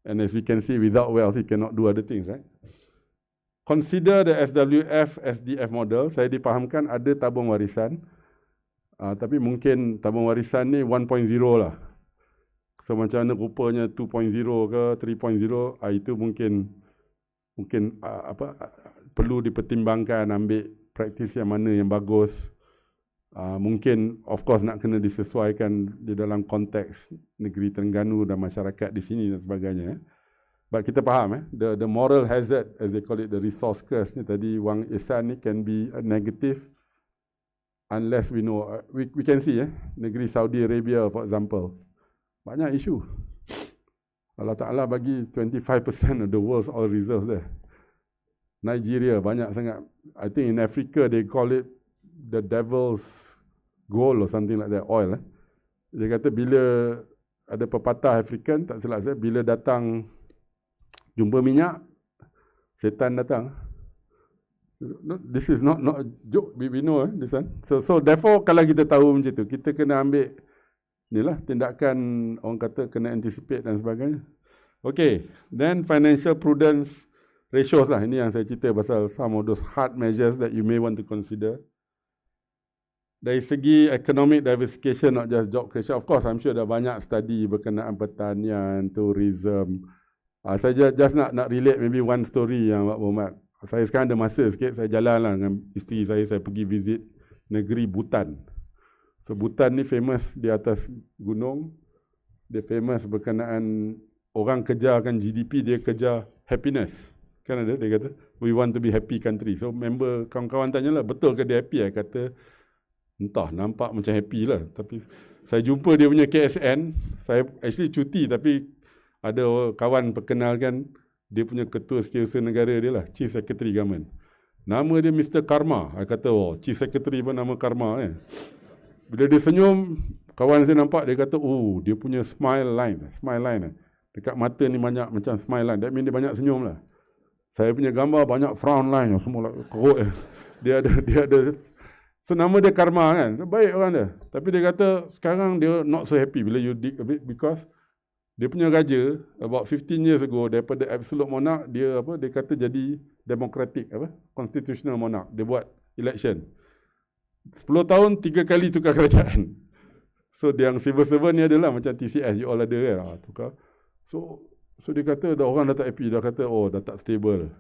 And as we can see, without wealth, you cannot do other things, right? Consider the SWF, SDF model. Saya dipahamkan ada tabung warisan. Tapi mungkin tabung warisan ni 1.0 lah. So macam mana rupanya 2.0 ke 3.0, itu mungkin perlu dipertimbangkan, ambil praktis yang mana yang bagus. Mungkin of course nak kena disesuaikan di dalam konteks negeri Terengganu dan masyarakat di sini dan sebagainya. But kita faham the moral hazard, as they call it, the resource curse ni tadi, wang ihsan ni can be a negative unless we know. We can see negeri Saudi Arabia for example, banyak isu. Allah Ta'ala bagi 25% of the world's oil reserves there. Nigeria banyak sangat. I think in Africa they call it the devil's gold or something like that, oil. Dia kata bila ada pepatah African, tak silap saya, bila datang jumpa minyak, setan datang. This is not a joke, we know this one. So therefore kalau kita tahu macam tu, kita kena ambil inilah tindakan, orang kata kena anticipate dan sebagainya. Okay, then financial prudence ratios lah. Ini yang saya cerita pasal some of those hard measures that you may want to consider. Dari segi economic diversification, not just job creation. Of course, I'm sure ada banyak study berkenaan pertanian, tourism. Saya just nak relate maybe one story yang Pak Muhammad. Saya sekarang ada masa sikit, saya jalan lah dengan isteri saya pergi visit negeri Bhutan. So Bhutan ni famous di atas gunung. Dia famous berkenaan orang kejarkan GDP, dia kejar happiness. Kan ada, dia kata, we want to be happy country. So member, kawan-kawan tanyalah, betul ke dia happy? Saya kata, entah, nampak macam happy lah. Tapi saya jumpa dia punya KSN, saya actually cuti, tapi ada kawan perkenalkan, dia punya ketua setiausaha negara dia lah, Chief Secretary Government. Nama dia Mr. Karma. Saya kata, oh, Chief Secretary pun nama Karma. Bila dia senyum, kawan saya nampak, dia kata, oh, dia punya smile line. Dekat mata ni banyak macam smile line. That means dia banyak senyum lah. Saya punya gambar banyak frown line, semua kerut. Dia ada. So nama dia Karma kan. Baik orang dia. Tapi dia kata sekarang dia not so happy bila you dig a bit, because dia punya raja about 15 years ago, daripada absolute monarch, dia kata jadi democratic, constitutional monarch. Dia buat election. 10 tahun 3 kali tukar kerajaan. So yang civil servant ni adalah macam TCS, you all ada kan, tukar. So dia kata dah orang dah tak happy, dah kata oh dah tak stable.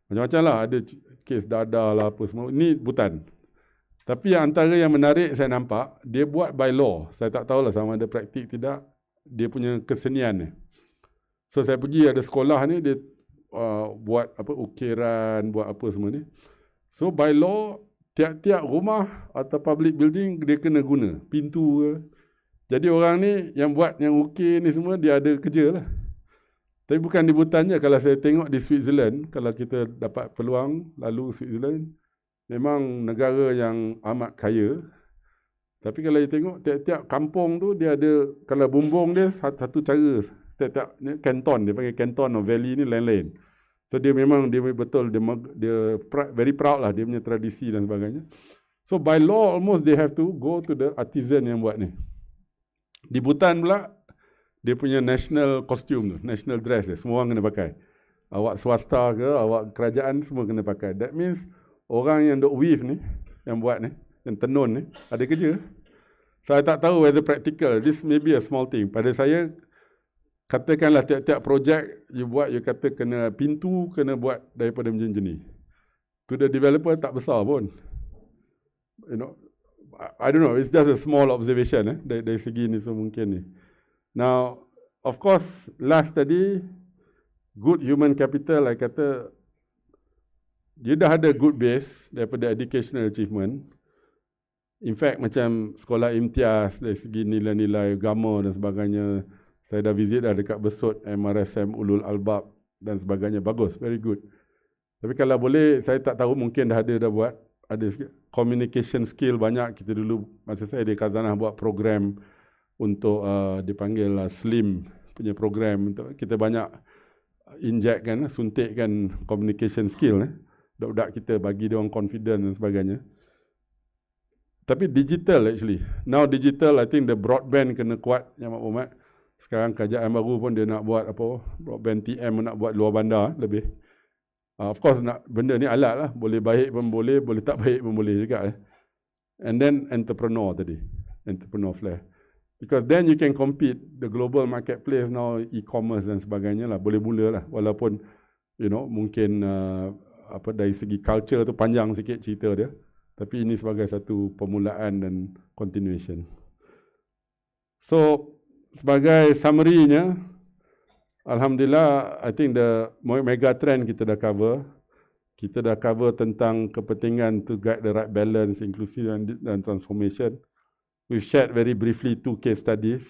Macam-macam lah, ada kes dadah lah apa semua. Ini Bhutan. Tapi antara yang menarik saya nampak, dia buat by law. Saya tak tahulah sama ada praktik tidak, dia punya kesenian ni. So saya pergi ada sekolah ni, dia buat apa ukiran, buat apa semua ni. So by law, tiap-tiap rumah atau public building dia kena guna pintu ke. Jadi orang ni yang buat yang ukir ni semua, dia ada kerja lah. Tapi bukan di Bhutan je. Kalau saya tengok di Switzerland, kalau kita dapat peluang lalu Switzerland, memang negara yang amat kaya. Tapi kalau kita tengok tiap-tiap kampung tu, dia ada, kalau bumbung dia satu cara. Tiap-tiap canton, dia panggil canton or valley ni lain-lain. So dia memang, dia betul, dia very proud lah, dia punya tradisi dan sebagainya. So by law, almost they have to go to the artisan yang buat ni. Di Bhutan pula, dia punya national costume tu, national dress dia, semua orang kena pakai. Awak swasta ke, awak kerajaan, semua kena pakai. That means, orang yang duk weave ni, yang buat ni, yang tenun ni, ada kerja. Saya tak tahu whether practical. This may be a small thing. Pada saya, katakanlah tiap-tiap projek you buat, you kata kena pintu, kena buat daripada macam ni. To the developer tak besar pun. You know, I don't know, it's just a small observation dari segi ni semua mungkin ni. Now, of course, last tadi, good human capital, I kata, dia dah ada good base daripada educational achievement. In fact, macam sekolah imtiaz dari segi nilai-nilai agama dan sebagainya. Saya dah visit dah dekat Besut, MRSM, Ulul Albab dan sebagainya. Bagus, very good. Tapi kalau boleh, saya tak tahu mungkin dah buat. Ada communication skill banyak. Kita dulu, masa saya di Khazanah buat program untuk dipanggil SLIM punya program. Untuk kita banyak inject kan, suntikkan communication skill. Budak-budak kita bagi dia orang confident dan sebagainya. Tapi digital actually. Now digital, I think the broadband kena kuat yang maklumat. Sekarang kerajaan baru pun dia nak buat apa, broadband TM nak buat luar bandar lebih. Of course nak benda ni alat lah. Boleh baik pun boleh tak baik pun boleh juga. And then entrepreneur tadi. Entrepreneur flair. Because then you can compete. The global marketplace now, e-commerce dan sebagainya lah. Boleh mula lah. Walaupun, you know, mungkin dari segi culture tu panjang sikit cerita dia. Tapi ini sebagai satu permulaan dan continuation. So, sebagai summary-nya, Alhamdulillah, I think the mega trend kita dah cover. Kita dah cover tentang kepentingan to guide the right balance, inclusive dan transformation. We've shared very briefly 2 case studies.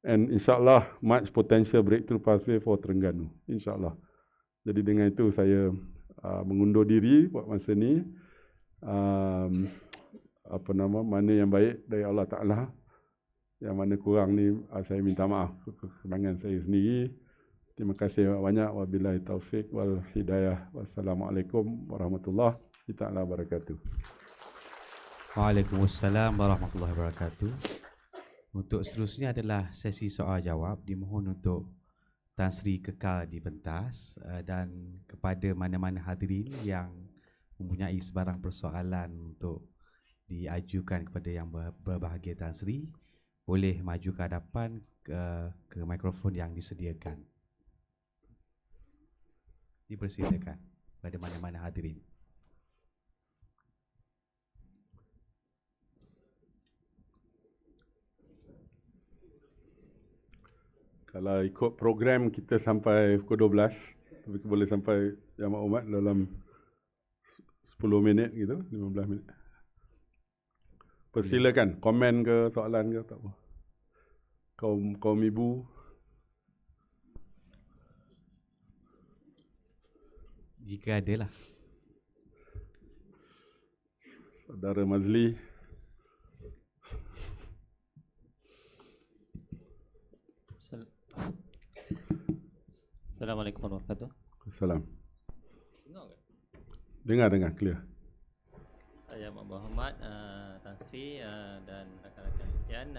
And insyaAllah, much potential breakthrough pathway for Terengganu. InsyaAllah. Jadi dengan itu saya mengundur diri buat masa ni. Mana yang baik dari Allah Ta'ala, yang mana kurang ni saya minta maaf kekurangan saya sendiri. Terima kasih banyak. Wabillahi taufik wal hidayah. Wassalamualaikum warahmatullahi wabarakatuh. Waalaikumsalam warahmatullahi wabarakatuh. Untuk seterusnya adalah sesi soal jawab. Dimohon untuk Tan Sri kekal di pentas, dan kepada mana-mana hadirin yang mempunyai sebarang persoalan untuk diajukan kepada yang berbahagia Tan Sri, boleh maju ke hadapan ke mikrofon yang disediakan. Dipersilakan kepada mana-mana hadirin. Kalau ikut program kita sampai pukul 12, tapi boleh sampai yang maklumat dalam 10 minit gitu, 15 minit. Persilakan, komen ke, soalan ke, tak apa. Kaum ibu. Jika ada lah. Saudara Mazli. Assalamualaikum warahmatullahi wabarakatuh. Assalam. Dengar, clear. Saya Muhammad Tan Sri dan rakan-rakan sekalian.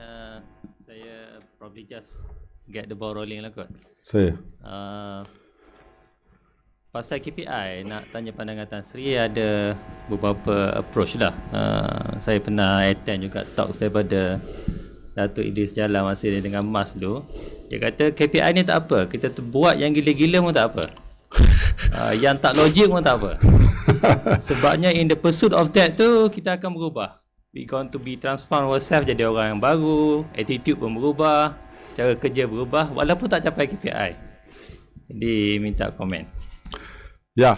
Saya probably just get the ball rolling lah kot. Saya. Pasal KPI, nak tanya pandangan Tan Sri, ada beberapa approach lah. Saya pernah attend juga talks daripada Datuk Idris Jalal masa dia dengan Mas dulu. Dia kata KPI ni tak apa, kita buat yang gila-gila pun tak apa. Yang tak logik pun tak apa. Sebabnya in the pursuit of that tu, kita akan berubah. We going to be transform ourselves jadi orang yang baru, attitude pun berubah, cara kerja berubah walaupun tak capai KPI. Jadi minta komen. Ya,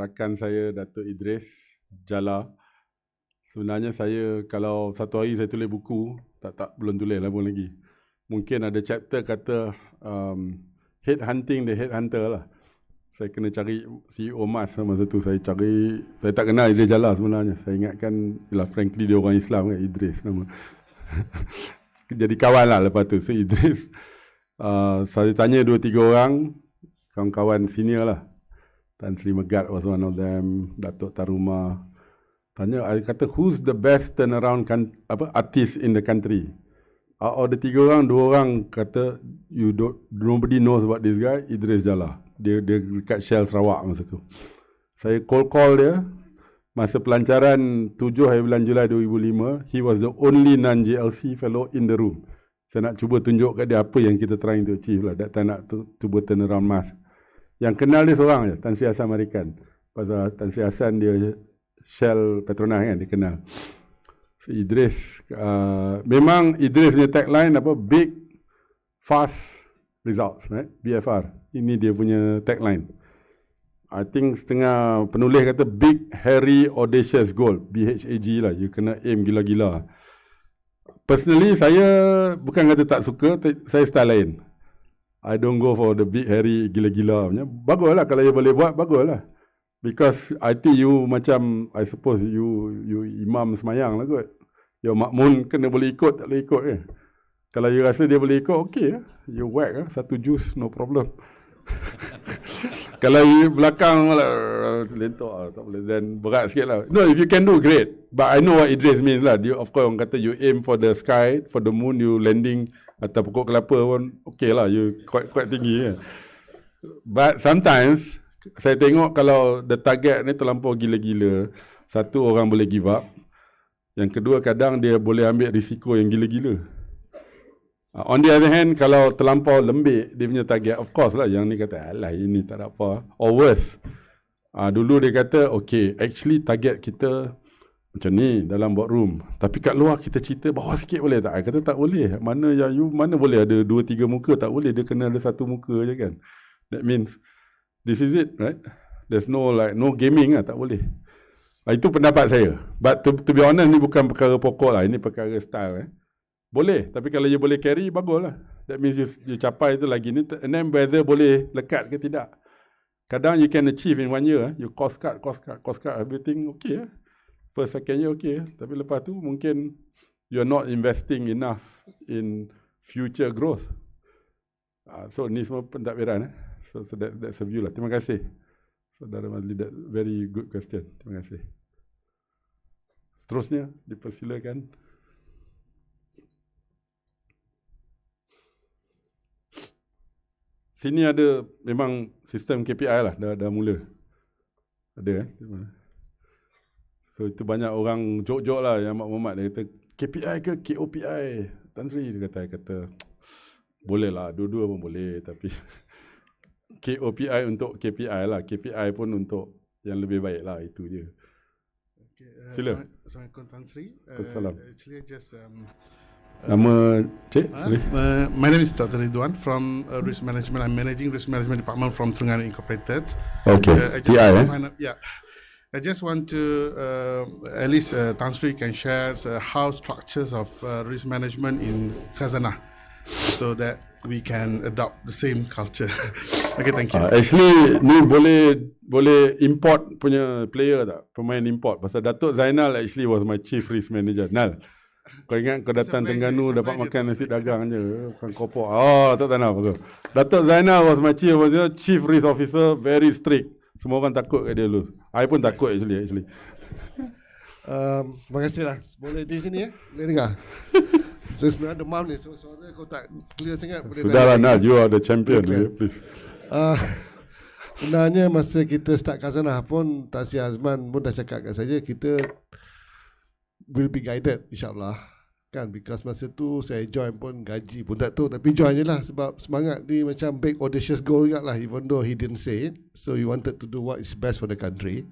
rakan saya Datuk Idris Jala. Sebenarnya saya kalau satu hari saya tulis buku, belum tulis lah pun lagi. Mungkin ada chapter kata headhunting the headhunter lah. Saya kena cari CEO Mas masa tu. Saya tak kenal Idris Jala sebenarnya. Saya ingatkan, frankly dia orang Islam kan, Idris nama. Jadi kawan lah lepas tu, Idris. Saya tanya 2-3 orang, kawan-kawan senior lah. Tan Sri Megat was one of them, Datuk Taruma. Tanya, I kata, who's the best turnaround artist in the country? Out of the 3 orang, 2 orang kata, nobody knows about this guy, Idris Jala. Dia dekat Shell Sarawak masa tu. Saya call dia. Masa pelancaran 7 hari bulan Julai 2005, he was the only non-JLC fellow in the room. Saya nak cuba tunjuk kat dia apa yang kita trying to achieve lah. That time nak cuba turn around Mas. Yang kenal dia seorang je, Tan Sri Hassan Marikan. Pasal Tan Sri Hassan dia Shell Petronas kan, dia kenal. So Idris, memang Idris punya tagline apa? Big, fast results, right? BFR. Ini dia punya tagline. I think setengah penulis kata big, hairy, audacious goal. BHAG lah. You kena aim gila-gila. Personally, saya bukan kata tak suka, saya style lain. I don't go for the big, hairy, gila-gila punya. Bagus lah kalau you boleh buat, bagus lah. Because I think you macam, I suppose you imam semayang lah kot. Your makmun kena boleh ikut, tak boleh ikut kan. Kalau you rasa dia boleh ikut, okay lah. You whack lah, 1 juz, no problem. Kalau you belakang lentok lah, tak boleh. Then berat sikit lah. No, if you can do, great. But I know what Idris means lah. Of course orang kata you aim for the sky, for the moon, you landing atas pokok kelapa pun okay lah. You quite tinggi kan. But sometimes saya tengok kalau the target ni terlampau gila-gila, satu orang boleh give up. Yang kedua kadang dia boleh ambil risiko yang gila-gila. On the other hand, kalau terlampau lembik dia punya target, of course lah, yang ni kata, alah ini tak ada apa. Or worse, dulu dia kata, okay, actually target kita macam ni dalam boardroom. Tapi kat luar kita cerita bawah sikit boleh tak? Kata tak boleh. Mana boleh ada 2-3 muka, tak boleh. Dia kena ada 1 muka je kan. That means, this is it, right? There's no gaming lah, tak boleh. Itu pendapat saya. But to be honest, ni bukan perkara pokok lah. Ini perkara style. Boleh, tapi kalau you boleh carry, bagus lah. That means you capai tu lagi ni. And then whether boleh lekat ke tidak. Kadang you can achieve in 1 year. You cost cut, everything okay. First, second year okay. Tapi lepas tu mungkin you're not investing enough in future growth. So ni semua pentadbiran. So that's a view lah. Terima kasih. Saudara Mazli, that very good question. Terima kasih. Seterusnya, dipersilakan. Sini ada memang sistem KPI lah, dah mula. Ada So itu banyak orang jok-jok lah yang Mak Muhammad, dia kata KPI ke KOPI? Tan Sri dia kata boleh lah, dua-dua pun boleh, tapi KOPI untuk KPI lah, KPI pun untuk yang lebih baik lah, itu je. Okay, sila. Assalamualaikum Tan Sri. Assalamualaikum. Actually just nama Cik? My name is Dr. Ridwan from Risk Management. I'm managing Risk Management Department from Terengganu Incorporated. Okay, TI Yeah. I just want to, at least Tan Sri can share how structures of risk management in Khazanah so that we can adopt the same culture. Okay, thank you. Actually, ni boleh import punya player tak? Pemain import. Pasal Datuk Zainal actually was my chief risk manager. Nal, kau ingat kau datang Terengganu dapat makan nasi dagang je, bukan kopok. Oh, tak tahu apa. Datuk Zainal was my chief risk officer, very strict. Semua orang takut kat dia dulu. I pun takut actually. Terima kasih lah. Boleh di sini ya? Boleh dengar? Saya sebenarnya demam ni, so suara kau tak clear sangat. Sudahlah Nal, you are the champion. Okay. Please. Sebenarnya masa kita start Khazanah pun, Tan Sri Azman pun dah cakap kat saya, kita will be guided insyaAllah. Kan, because masa tu saya join pun gaji pun tak tahu, tapi join je lah sebab semangat ni macam big audacious goal juga lah, even though he didn't say it. So he wanted to do what is best for the country.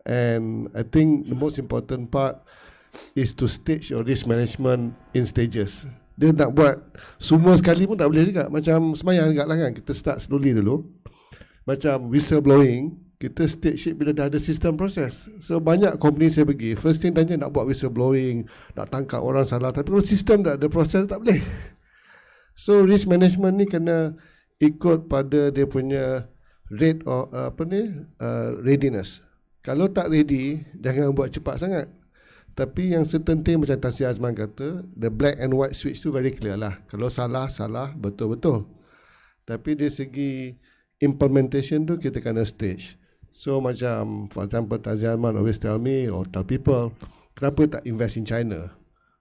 And I think the most important part is to stage your risk management in stages. Dia nak buat semua sekali pun tak boleh juga. Macam semayang juga lah kan, kita start slowly dulu. Macam whistleblowing, kita stage it bila dah ada sistem proses. So banyak company saya pergi, first thing tanya nak buat whistleblowing, nak tangkap orang salah, tapi kalau sistem tak ada proses tak boleh. So risk management ni kena ikut pada dia punya rate or readiness. Kalau tak ready, jangan buat cepat sangat. Tapi yang certain thing macam Tan Sri Azman kata, the black and white switch tu very clear lah. Kalau salah, salah, betul-betul. Tapi dari segi implementation tu kita kena stage. So macam for example Tan Sri Azman always tell me or tell people, kenapa tak invest in China?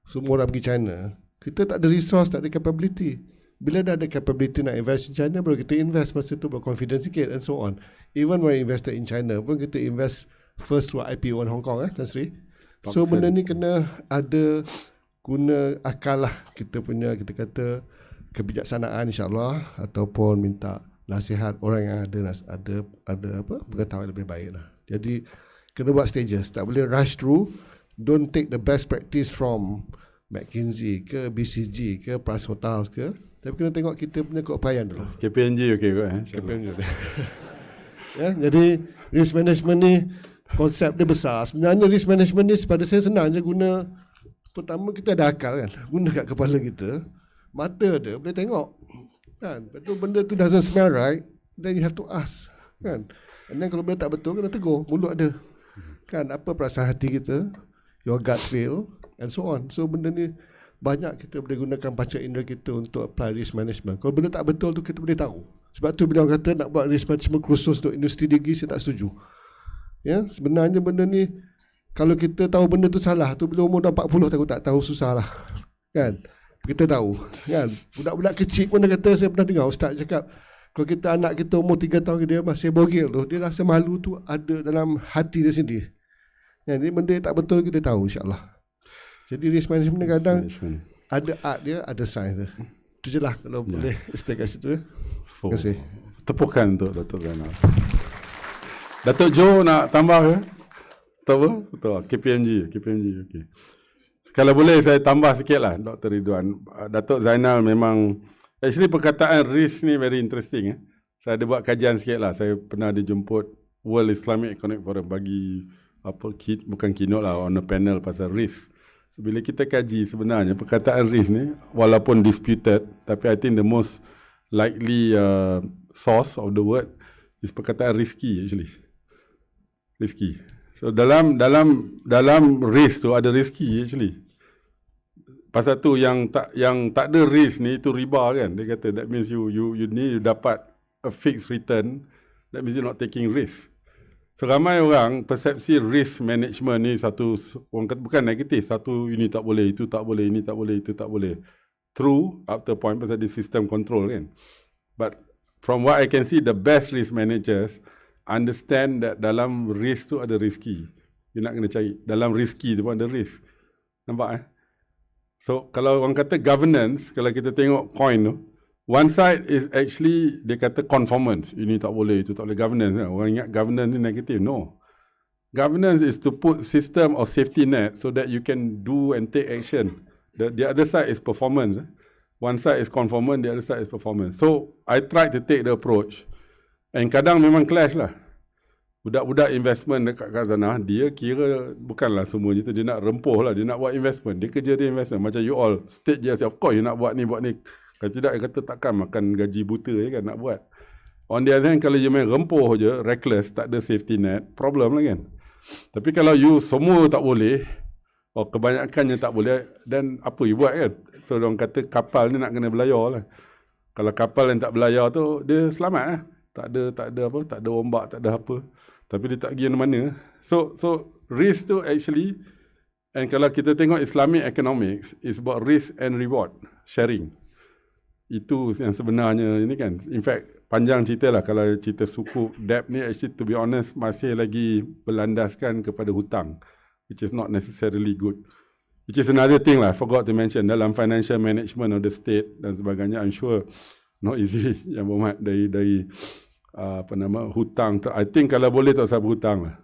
Semua orang pergi China. Kita tak ada resource, tak ada capability. Bila dah ada capability nak invest in China, baru kita invest, masa tu berconfidence sikit and so on. Even when invested in China pun kita invest first through IPO in Hong Kong, Tan Sri. So benda ni kena ada guna akal lah, kita punya, kita kata kebijaksanaan insyaAllah, ataupun minta nasihat orang yang ada pengetahuan lebih baik lah. Jadi kena buat stages, tak boleh rush through. Don't take the best practice from McKinsey ke BCG ke Price Hotels ke, tapi kena tengok kita punya keupayaan dulu. KPMG okey kot KPMG. Ya, jadi risk management ni konsep dia besar. Sebenarnya risk management ni pada saya senang je guna. Pertama kita ada akal kan, guna kat kepala kita, mata ada, boleh tengok kan. Betul benda tu doesn't smell right, then you have to ask kan. And then kalau benda tak betul kena tegur, mulut ada kan, apa perasaan hati kita, your gut feel and so on. So benda ni banyak kita boleh gunakan panca indera kita untuk apply risk management. Kalau benda tak betul tu kita boleh tahu. Sebab tu bila orang kata nak buat risk management khusus untuk industri degree, saya tak setuju. Ya, sebenarnya benda ni kalau kita tahu benda tu salah tu bila umur dah 40 takut tak tahu, susah lah kan. Kita tahu kan, budak-budak kecil pun dia kata, saya pernah dengar ustaz cakap, kalau kita anak kita umur 3 tahun dia masih bogil tu, dia rasa malu tu ada dalam hati dia sendiri. Jadi benda yang tak betul kita tahu insyaAllah. Jadi risk management kadang ada art dia, ada science dia. Itu je lah kalau boleh explain kat situ. Terima kasih. Tepukan untuk Datuk Zainal. Datuk Jo nak tambah ke? Betul apa? Betul. KPMG okey. Kalau boleh saya tambah sikit lah Dr. Ridwan. Datuk Zainal memang, actually perkataan risk ni very interesting. Saya ada buat kajian sikit lah. Saya pernah dijemput World Islamic Economic Forum bagi bukan keynote lah, on a panel pasal risk. So, bila kita kaji sebenarnya perkataan risk ni walaupun disputed, tapi I think the most likely source of the word is perkataan risky actually. Risky. So dalam risk tu ada risky actually. Pasal tu yang tak ada risk ni itu riba kan. Dia kata that means you dapat a fixed return, that means you're not taking risk. So ramai orang persepsi risk management ni satu, orang kata bukan negatif, satu ini tak boleh, itu tak boleh, ini tak boleh, itu tak boleh. True up to a point pasal di system control kan. But from what I can see, the best risk managers understand that dalam risk tu ada risky. You nak kena cari. Dalam risky tu pun ada risk. Nampak So kalau orang kata governance, kalau kita tengok coin tu, one side is actually dia kata conformance. Ini tak boleh, itu tak boleh. Governance. Orang ingat governance ni negatif. No. Governance is to put system or safety net so that you can do and take action. The other side is performance. One side is conformance, the other side is performance. So I try to take the approach. And kadang memang clash lah. Budak-budak investment dekat sana, dia kira bukanlah semuanya tu, dia nak rempuh lah, dia nak buat investment. Dia kerja dia investment. Macam you all state je, of course you nak buat ni. Kalau tidak, dia kata takkan makan gaji buta je kan nak buat. On the other hand, kalau you main rempuh je, reckless, tak ada safety net, problem lah kan. Tapi kalau you semua tak boleh, kebanyakannya tak boleh, dan apa you buat kan. So orang kata kapal ni nak kena belayar lah. Kalau kapal yang tak belayar tu, dia selamat lah. Tak ada ombak, tak ada apa. Tapi dia tak pergi mana-mana. So risk tu actually, and kalau kita tengok Islamic economics, is about risk and reward, sharing. Itu yang sebenarnya ini kan. In fact, panjang cerita lah kalau cerita sukuk debt ni, actually to be honest, masih lagi berlandaskan kepada hutang, which is not necessarily good. which is another thing lah, I forgot to mention, dalam financial management of the state dan sebagainya, I'm sure not easy Yang Berhormat dari hutang. I think kalau boleh tak usah berhutang lah.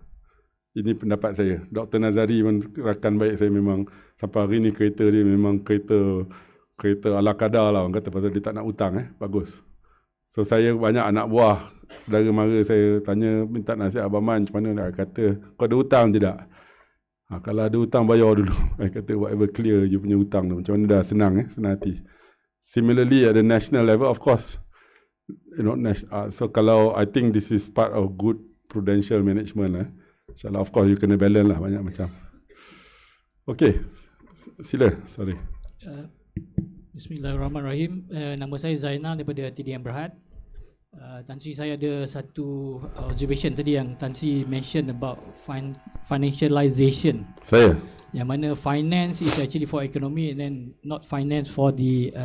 Ini pendapat saya. Dr. Nazari pun rakan baik saya, memang sampai hari ni kereta dia memang kereta ala kadar lah, orang kata, pasal dia tak nak hutang. Bagus. So saya banyak anak buah, saudara mara saya tanya, minta nasihat Abang Man macam mana nak kata, kau ada hutang tidak? Kalau ada hutang bayar dulu. Saya kata whatever clear you punya hutang tu. Macam mana dah senang senang hati. Similarly at the national level, of course, so kalau I think this is part of good prudential management InsyaAllah, of course you kena balance lah banyak macam. Okay, sila, sorry. Bismillahirrahmanirrahim. Nama saya Zainal daripada TDM Berhad. Tan Sri, saya ada satu observation tadi yang Tan Sri mention about financialization. Saya? Yang mana finance is actually for economy and then not finance for the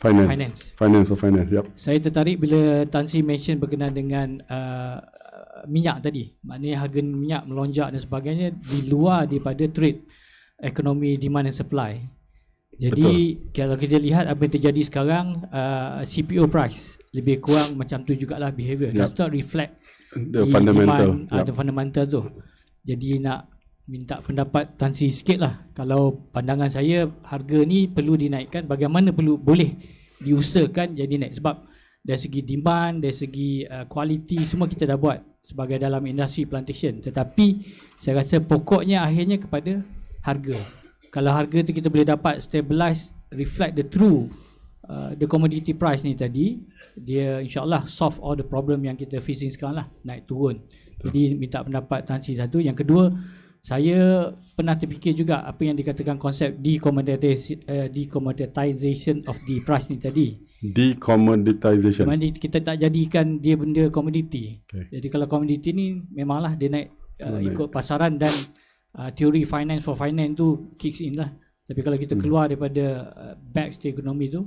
finance. Finance for finance, yep. Saya tertarik bila Tan Sri mention berkenaan dengan minyak tadi. Maknanya harga minyak melonjak dan sebagainya di luar daripada trade ekonomi demand and supply. Jadi betul. Kalau kita lihat apa yang terjadi sekarang, CPO price lebih kurang macam tu jugalah behavior. Does not reflect the fundamental, the fundamental tu. Jadi nak minta pendapat Tan Sri sikit lah. Kalau pandangan saya, harga ni perlu dinaikkan, bagaimana boleh diusahakan jadi naik. Sebab dari segi demand, dari segi quality, semua kita dah buat sebagai dalam industri plantation. Tetapi saya rasa pokoknya akhirnya kepada harga. Kalau harga tu kita boleh dapat stabilize, reflect the true the commodity price ni tadi, dia insyaAllah solve all the problem yang kita facing sekarang lah, naik turun. Jadi minta pendapat Tan Sri satu. Yang kedua, saya pernah terfikir juga apa yang dikatakan konsep decommoditization of the price ni tadi. Decommoditization. Kita tak jadikan dia benda komoditi. Jadi kalau komoditi ni memanglah dia naik ikut pasaran dan teori finance for finance tu kicks in lah. Tapi kalau kita keluar daripada back to ekonomi tu,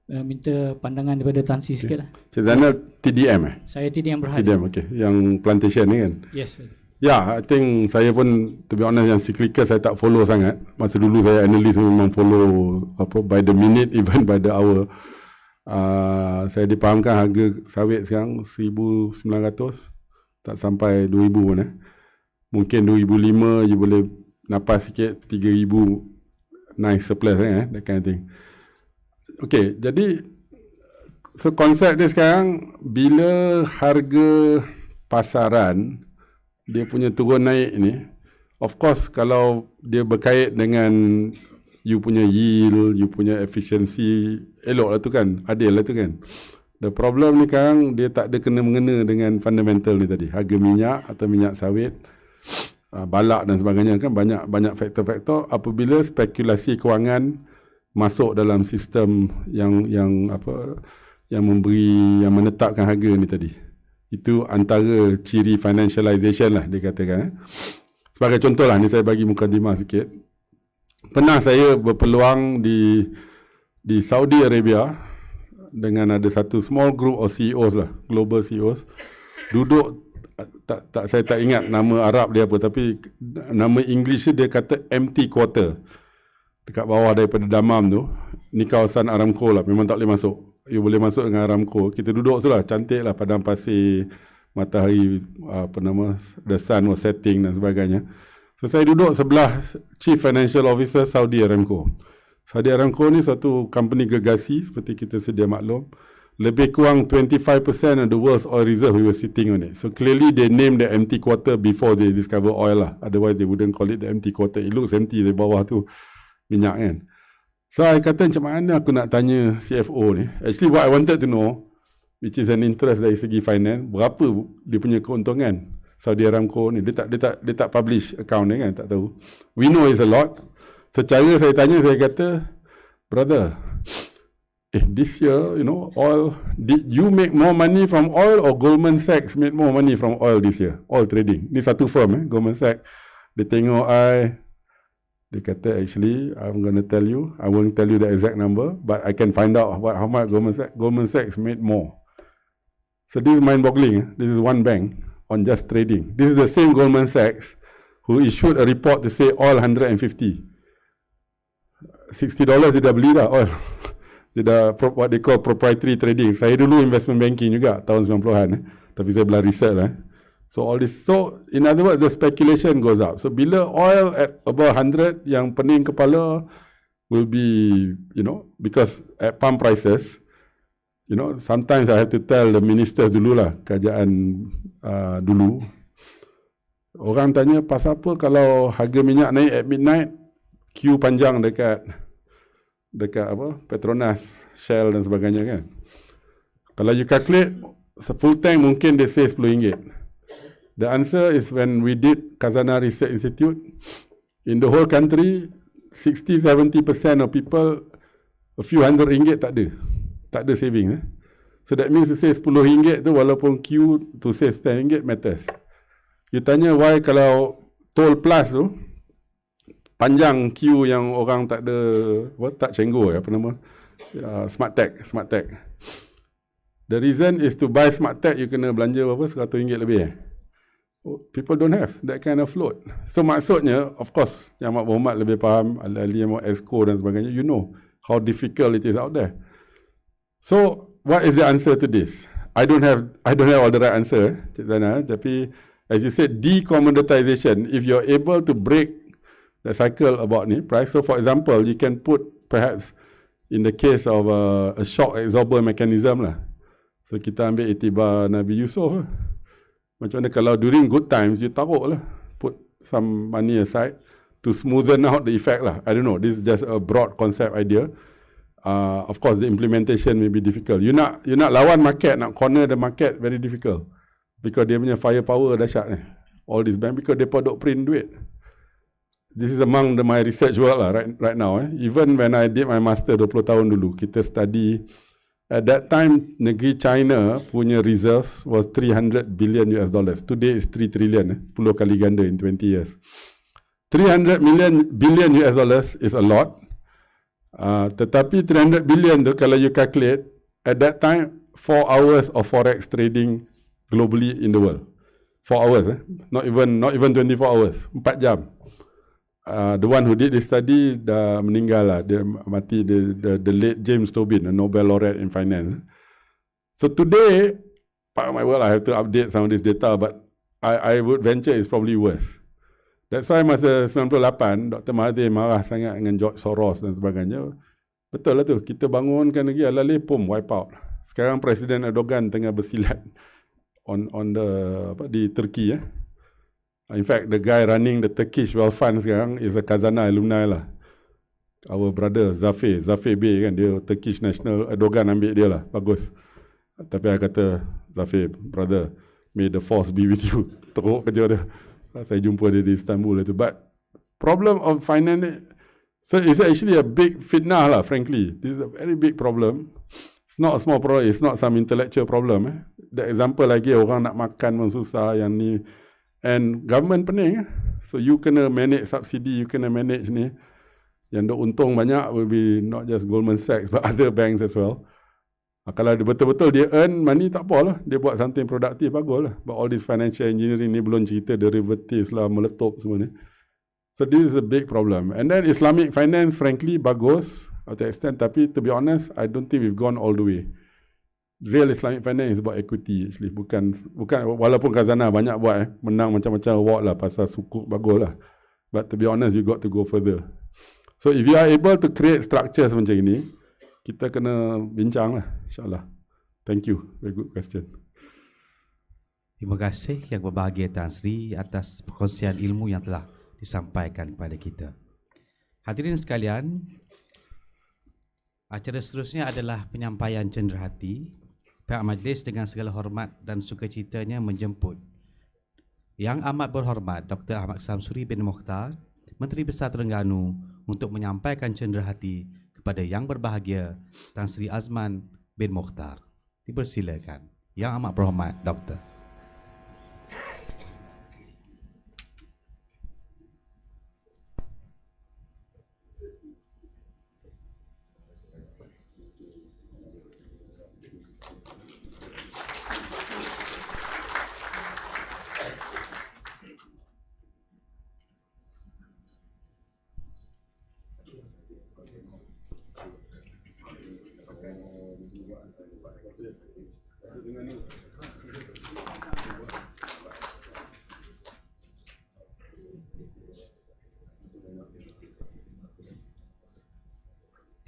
minta pandangan daripada Tan Sri sikit lah. Cik Zainal TDM Saya TDM Berhad. TDM, okay. Yang plantation ni kan? Yes. I think saya pun, to be honest, yang cyclical saya tak follow sangat. Masa dulu saya analyst memang follow by the minute, even by the hour. Saya dipahamkan harga sawit sekarang 1,900, tak sampai 2,000 pun Mungkin 2,500 you boleh napas sikit, 3,000 nice surplus that kind of thing. Okay, jadi so konsep dia sekarang, bila harga pasaran dia punya turun naik ni, of course kalau dia berkait dengan you punya yield, you punya efficiency, elok lah tu kan, adil lah tu kan. The problem ni sekarang dia tak ada kena-mengena dengan fundamental ni tadi, harga minyak atau minyak sawit, balak dan sebagainya kan, banyak faktor-faktor. Apabila spekulasi kewangan masuk dalam sistem yang menetapkan harga ni tadi, itu antara ciri financialization lah dia katakan. Sebagai contoh lah, ni saya bagi mukadimah sikit. Pernah saya berpeluang di Saudi Arabia dengan ada satu small group of CEOs lah, global CEOs, duduk, saya tak ingat nama Arab dia apa, tapi nama English dia kata empty quarter. Dekat bawah daripada Damam tu, ni kawasan Aramco lah, memang tak boleh masuk. You boleh masuk dengan Aramco. Kita duduk tu lah, cantik lah, padang pasir, matahari, the sun was setting dan sebagainya. So saya duduk sebelah Chief Financial Officer Saudi Aramco. Saudi Aramco ni satu company gegasi, seperti kita sedia maklum. Lebih kurang 25% of the world's oil reserve we were sitting on it. So clearly they named the empty quarter before they discover oil lah. Otherwise they wouldn't call it the empty quarter. It looks empty di bawah tu, minyak kan. So I kata macam mana aku nak tanya CFO ni. Actually what I wanted to know, which is an interest dari segi finance, berapa dia punya keuntungan Saudi Aramco ni. Dia tak publish account ni kan, tak tahu. We know it's a lot. Secara saya tanya, saya kata, brother, this year, oil, did you make more money from oil or Goldman Sachs made more money from oil this year? Oil trading. Ni satu firm Goldman Sachs. Dia tengok dia kata, actually, I'm going to tell you, I won't tell you the exact number, but I can find out how much Goldman Sachs made more. So this is mind-boggling. This is one bank on just trading. This is the same Goldman Sachs who issued a report to say oil 150. $60 dia dah beli dah oil. Dia dah what they call proprietary trading. Saya dulu investment banking juga tahun 90-an. Tapi saya belajar research lah. So all this, so in other words, the speculation goes up. So bila oil at above 100, yang pening kepala will be, because at pump prices, sometimes I have to tell the ministers dululah, kerajaan dulu. Orang tanya, pasal apa kalau harga minyak naik at midnight, queue panjang dekat Petronas, Shell dan sebagainya kan. Kalau you calculate, full tank mungkin they say RM10. The answer is when we did Khazanah Research Institute, in the whole country, 60-70% of people, a few hundred ringgit tak ada saving. So that means to say RM10 tu walaupun queue to save RM10 matters. You tanya why kalau toll plus tu, panjang queue yang orang tak ada, tak cenggor, apa nama, smart tag. The reason is to buy smart tag, you kena belanja berapa, RM100 lebih. People don't have that kind of float. So maksudnya, of course, Yang Amat Berhormat lebih faham, ahli yang ESCO dan sebagainya, you know how difficult it is out there. So, what is the answer to this? I don't have all the right answer, Cik Zana, tapi as you said, decommoditization, if you're able to break the cycle about ni, price, so for example, you can put perhaps in the case of a shock absorber mechanism lah. So, kita ambil itibar Nabi Yusuf lah. Macam mana kalau during good times, you taruh lah, put some money aside to smoothen out the effect lah. I don't know, this is just a broad concept idea. Of course, the implementation may be difficult. You nak lawan market, nak corner the market, very difficult. Because dia punya firepower dahsyat ni. All this bank, because dia produk print duit. This is among my research work lah right now. Even when I did my master 20 tahun dulu, kita study. At that time, negeri China punya reserves was $300 billion. Today is $3 trillion, 10 kali ganda in 20 years. $300 billion is a lot. Tetapi 300 billion tu kalau you calculate, at that time, 4 hours of forex trading globally in the world. 4 hours, not even 24 hours, 4 jam. The one who did this study dah meninggal lah, dia mati, the late James Tobin, a Nobel laureate in finance. So today, part of my work I have to update some of this data, but I would venture it's probably worse. That's why masa 98, Dr. Mahathir marah sangat dengan George Soros dan sebagainya. Betul lah tu, kita bangunkan negeri ala pum, wipe out. Sekarang Presiden Erdogan tengah bersilat di Turki. In fact, the guy running the Turkish Wealth Fund sekarang is a Khazanah alumni lah. Our brother Zafir Bey kan, dia Turkish National, Erdogan ambil dia lah, bagus. Tapi I kata, Zafir, brother, may the force be with you. Teruk kerja dia. Saya jumpa dia di Istanbul itu. But problem of finance, so it's actually a big fitnah lah, frankly. This is a very big problem. It's not a small problem, it's not some intellectual problem. The example lagi, orang nak makan pun susah, yang ni. And government pening. So you kena manage subsidi, you kena manage ni. Yang dok untung banyak will be not just Goldman Sachs but other banks as well. Kalau dia betul-betul dia earn money, tak apa lah. Dia buat something produktif, bagus lah. But all this financial engineering ni belum cerita derivatives lah, meletup semua ni. So this is a big problem. And then Islamic finance, frankly, bagus to extent. Tapi to be honest, I don't think we've gone all the way. Real Islamic finance is about equity actually. Bukan walaupun Khazanah banyak buat menang macam-macam award lah pasal sukuk, bagus lah. But to be honest, you got to go further. So if you are able to create structures macam ini, kita kena bincang lah, insyaAllah. Thank you. Very good question. Terima kasih Yang Berbahagia Tan Sri atas perkongsian ilmu yang telah disampaikan kepada kita. Hadirin sekalian, acara seterusnya adalah penyampaian cenderahati. Pihak majlis dengan segala hormat dan sukacitanya menjemput Yang Amat Berhormat Dr. Ahmad Samsuri bin Mokhtar, Menteri Besar Terengganu, untuk menyampaikan cenderahati kepada Yang Berbahagia Tan Sri Azman bin Mokhtar. Dipersilakan Yang Amat Berhormat Dr.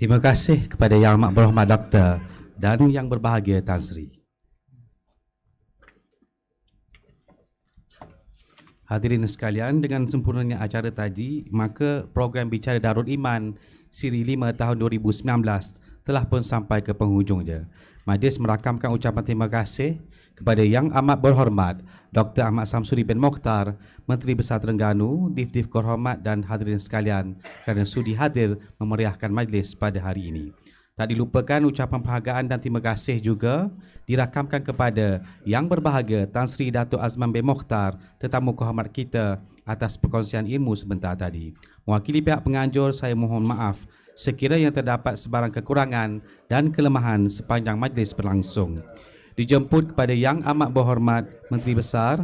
Terima kasih kepada Yang Amat Berhormat Doktor dan Yang Berbahagia Tan Sri. Hadirin sekalian, dengan sempurnanya acara tadi, maka program Bicara Darul Iman Siri 5 tahun 2019 telah pun sampai ke penghujungnya. Majlis merakamkan ucapan terima kasih kepada Yang Amat Berhormat Dr. Ahmad Samsuri bin Mokhtar, Menteri Besar Terengganu, Dif-Dif Korhormat dan hadirin sekalian kerana sudi hadir memeriahkan majlis pada hari ini. Tak dilupakan ucapan penghargaan dan terima kasih juga dirakamkan kepada Yang Berbahagia Tan Sri Dato' Azman bin Mokhtar, tetamu kehormat kita atas perkongsian ilmu sebentar tadi. Mewakili pihak penganjur, saya mohon maaf sekiranya terdapat sebarang kekurangan dan kelemahan sepanjang majlis berlangsung. Dijemput kepada Yang Amat Berhormat Menteri Besar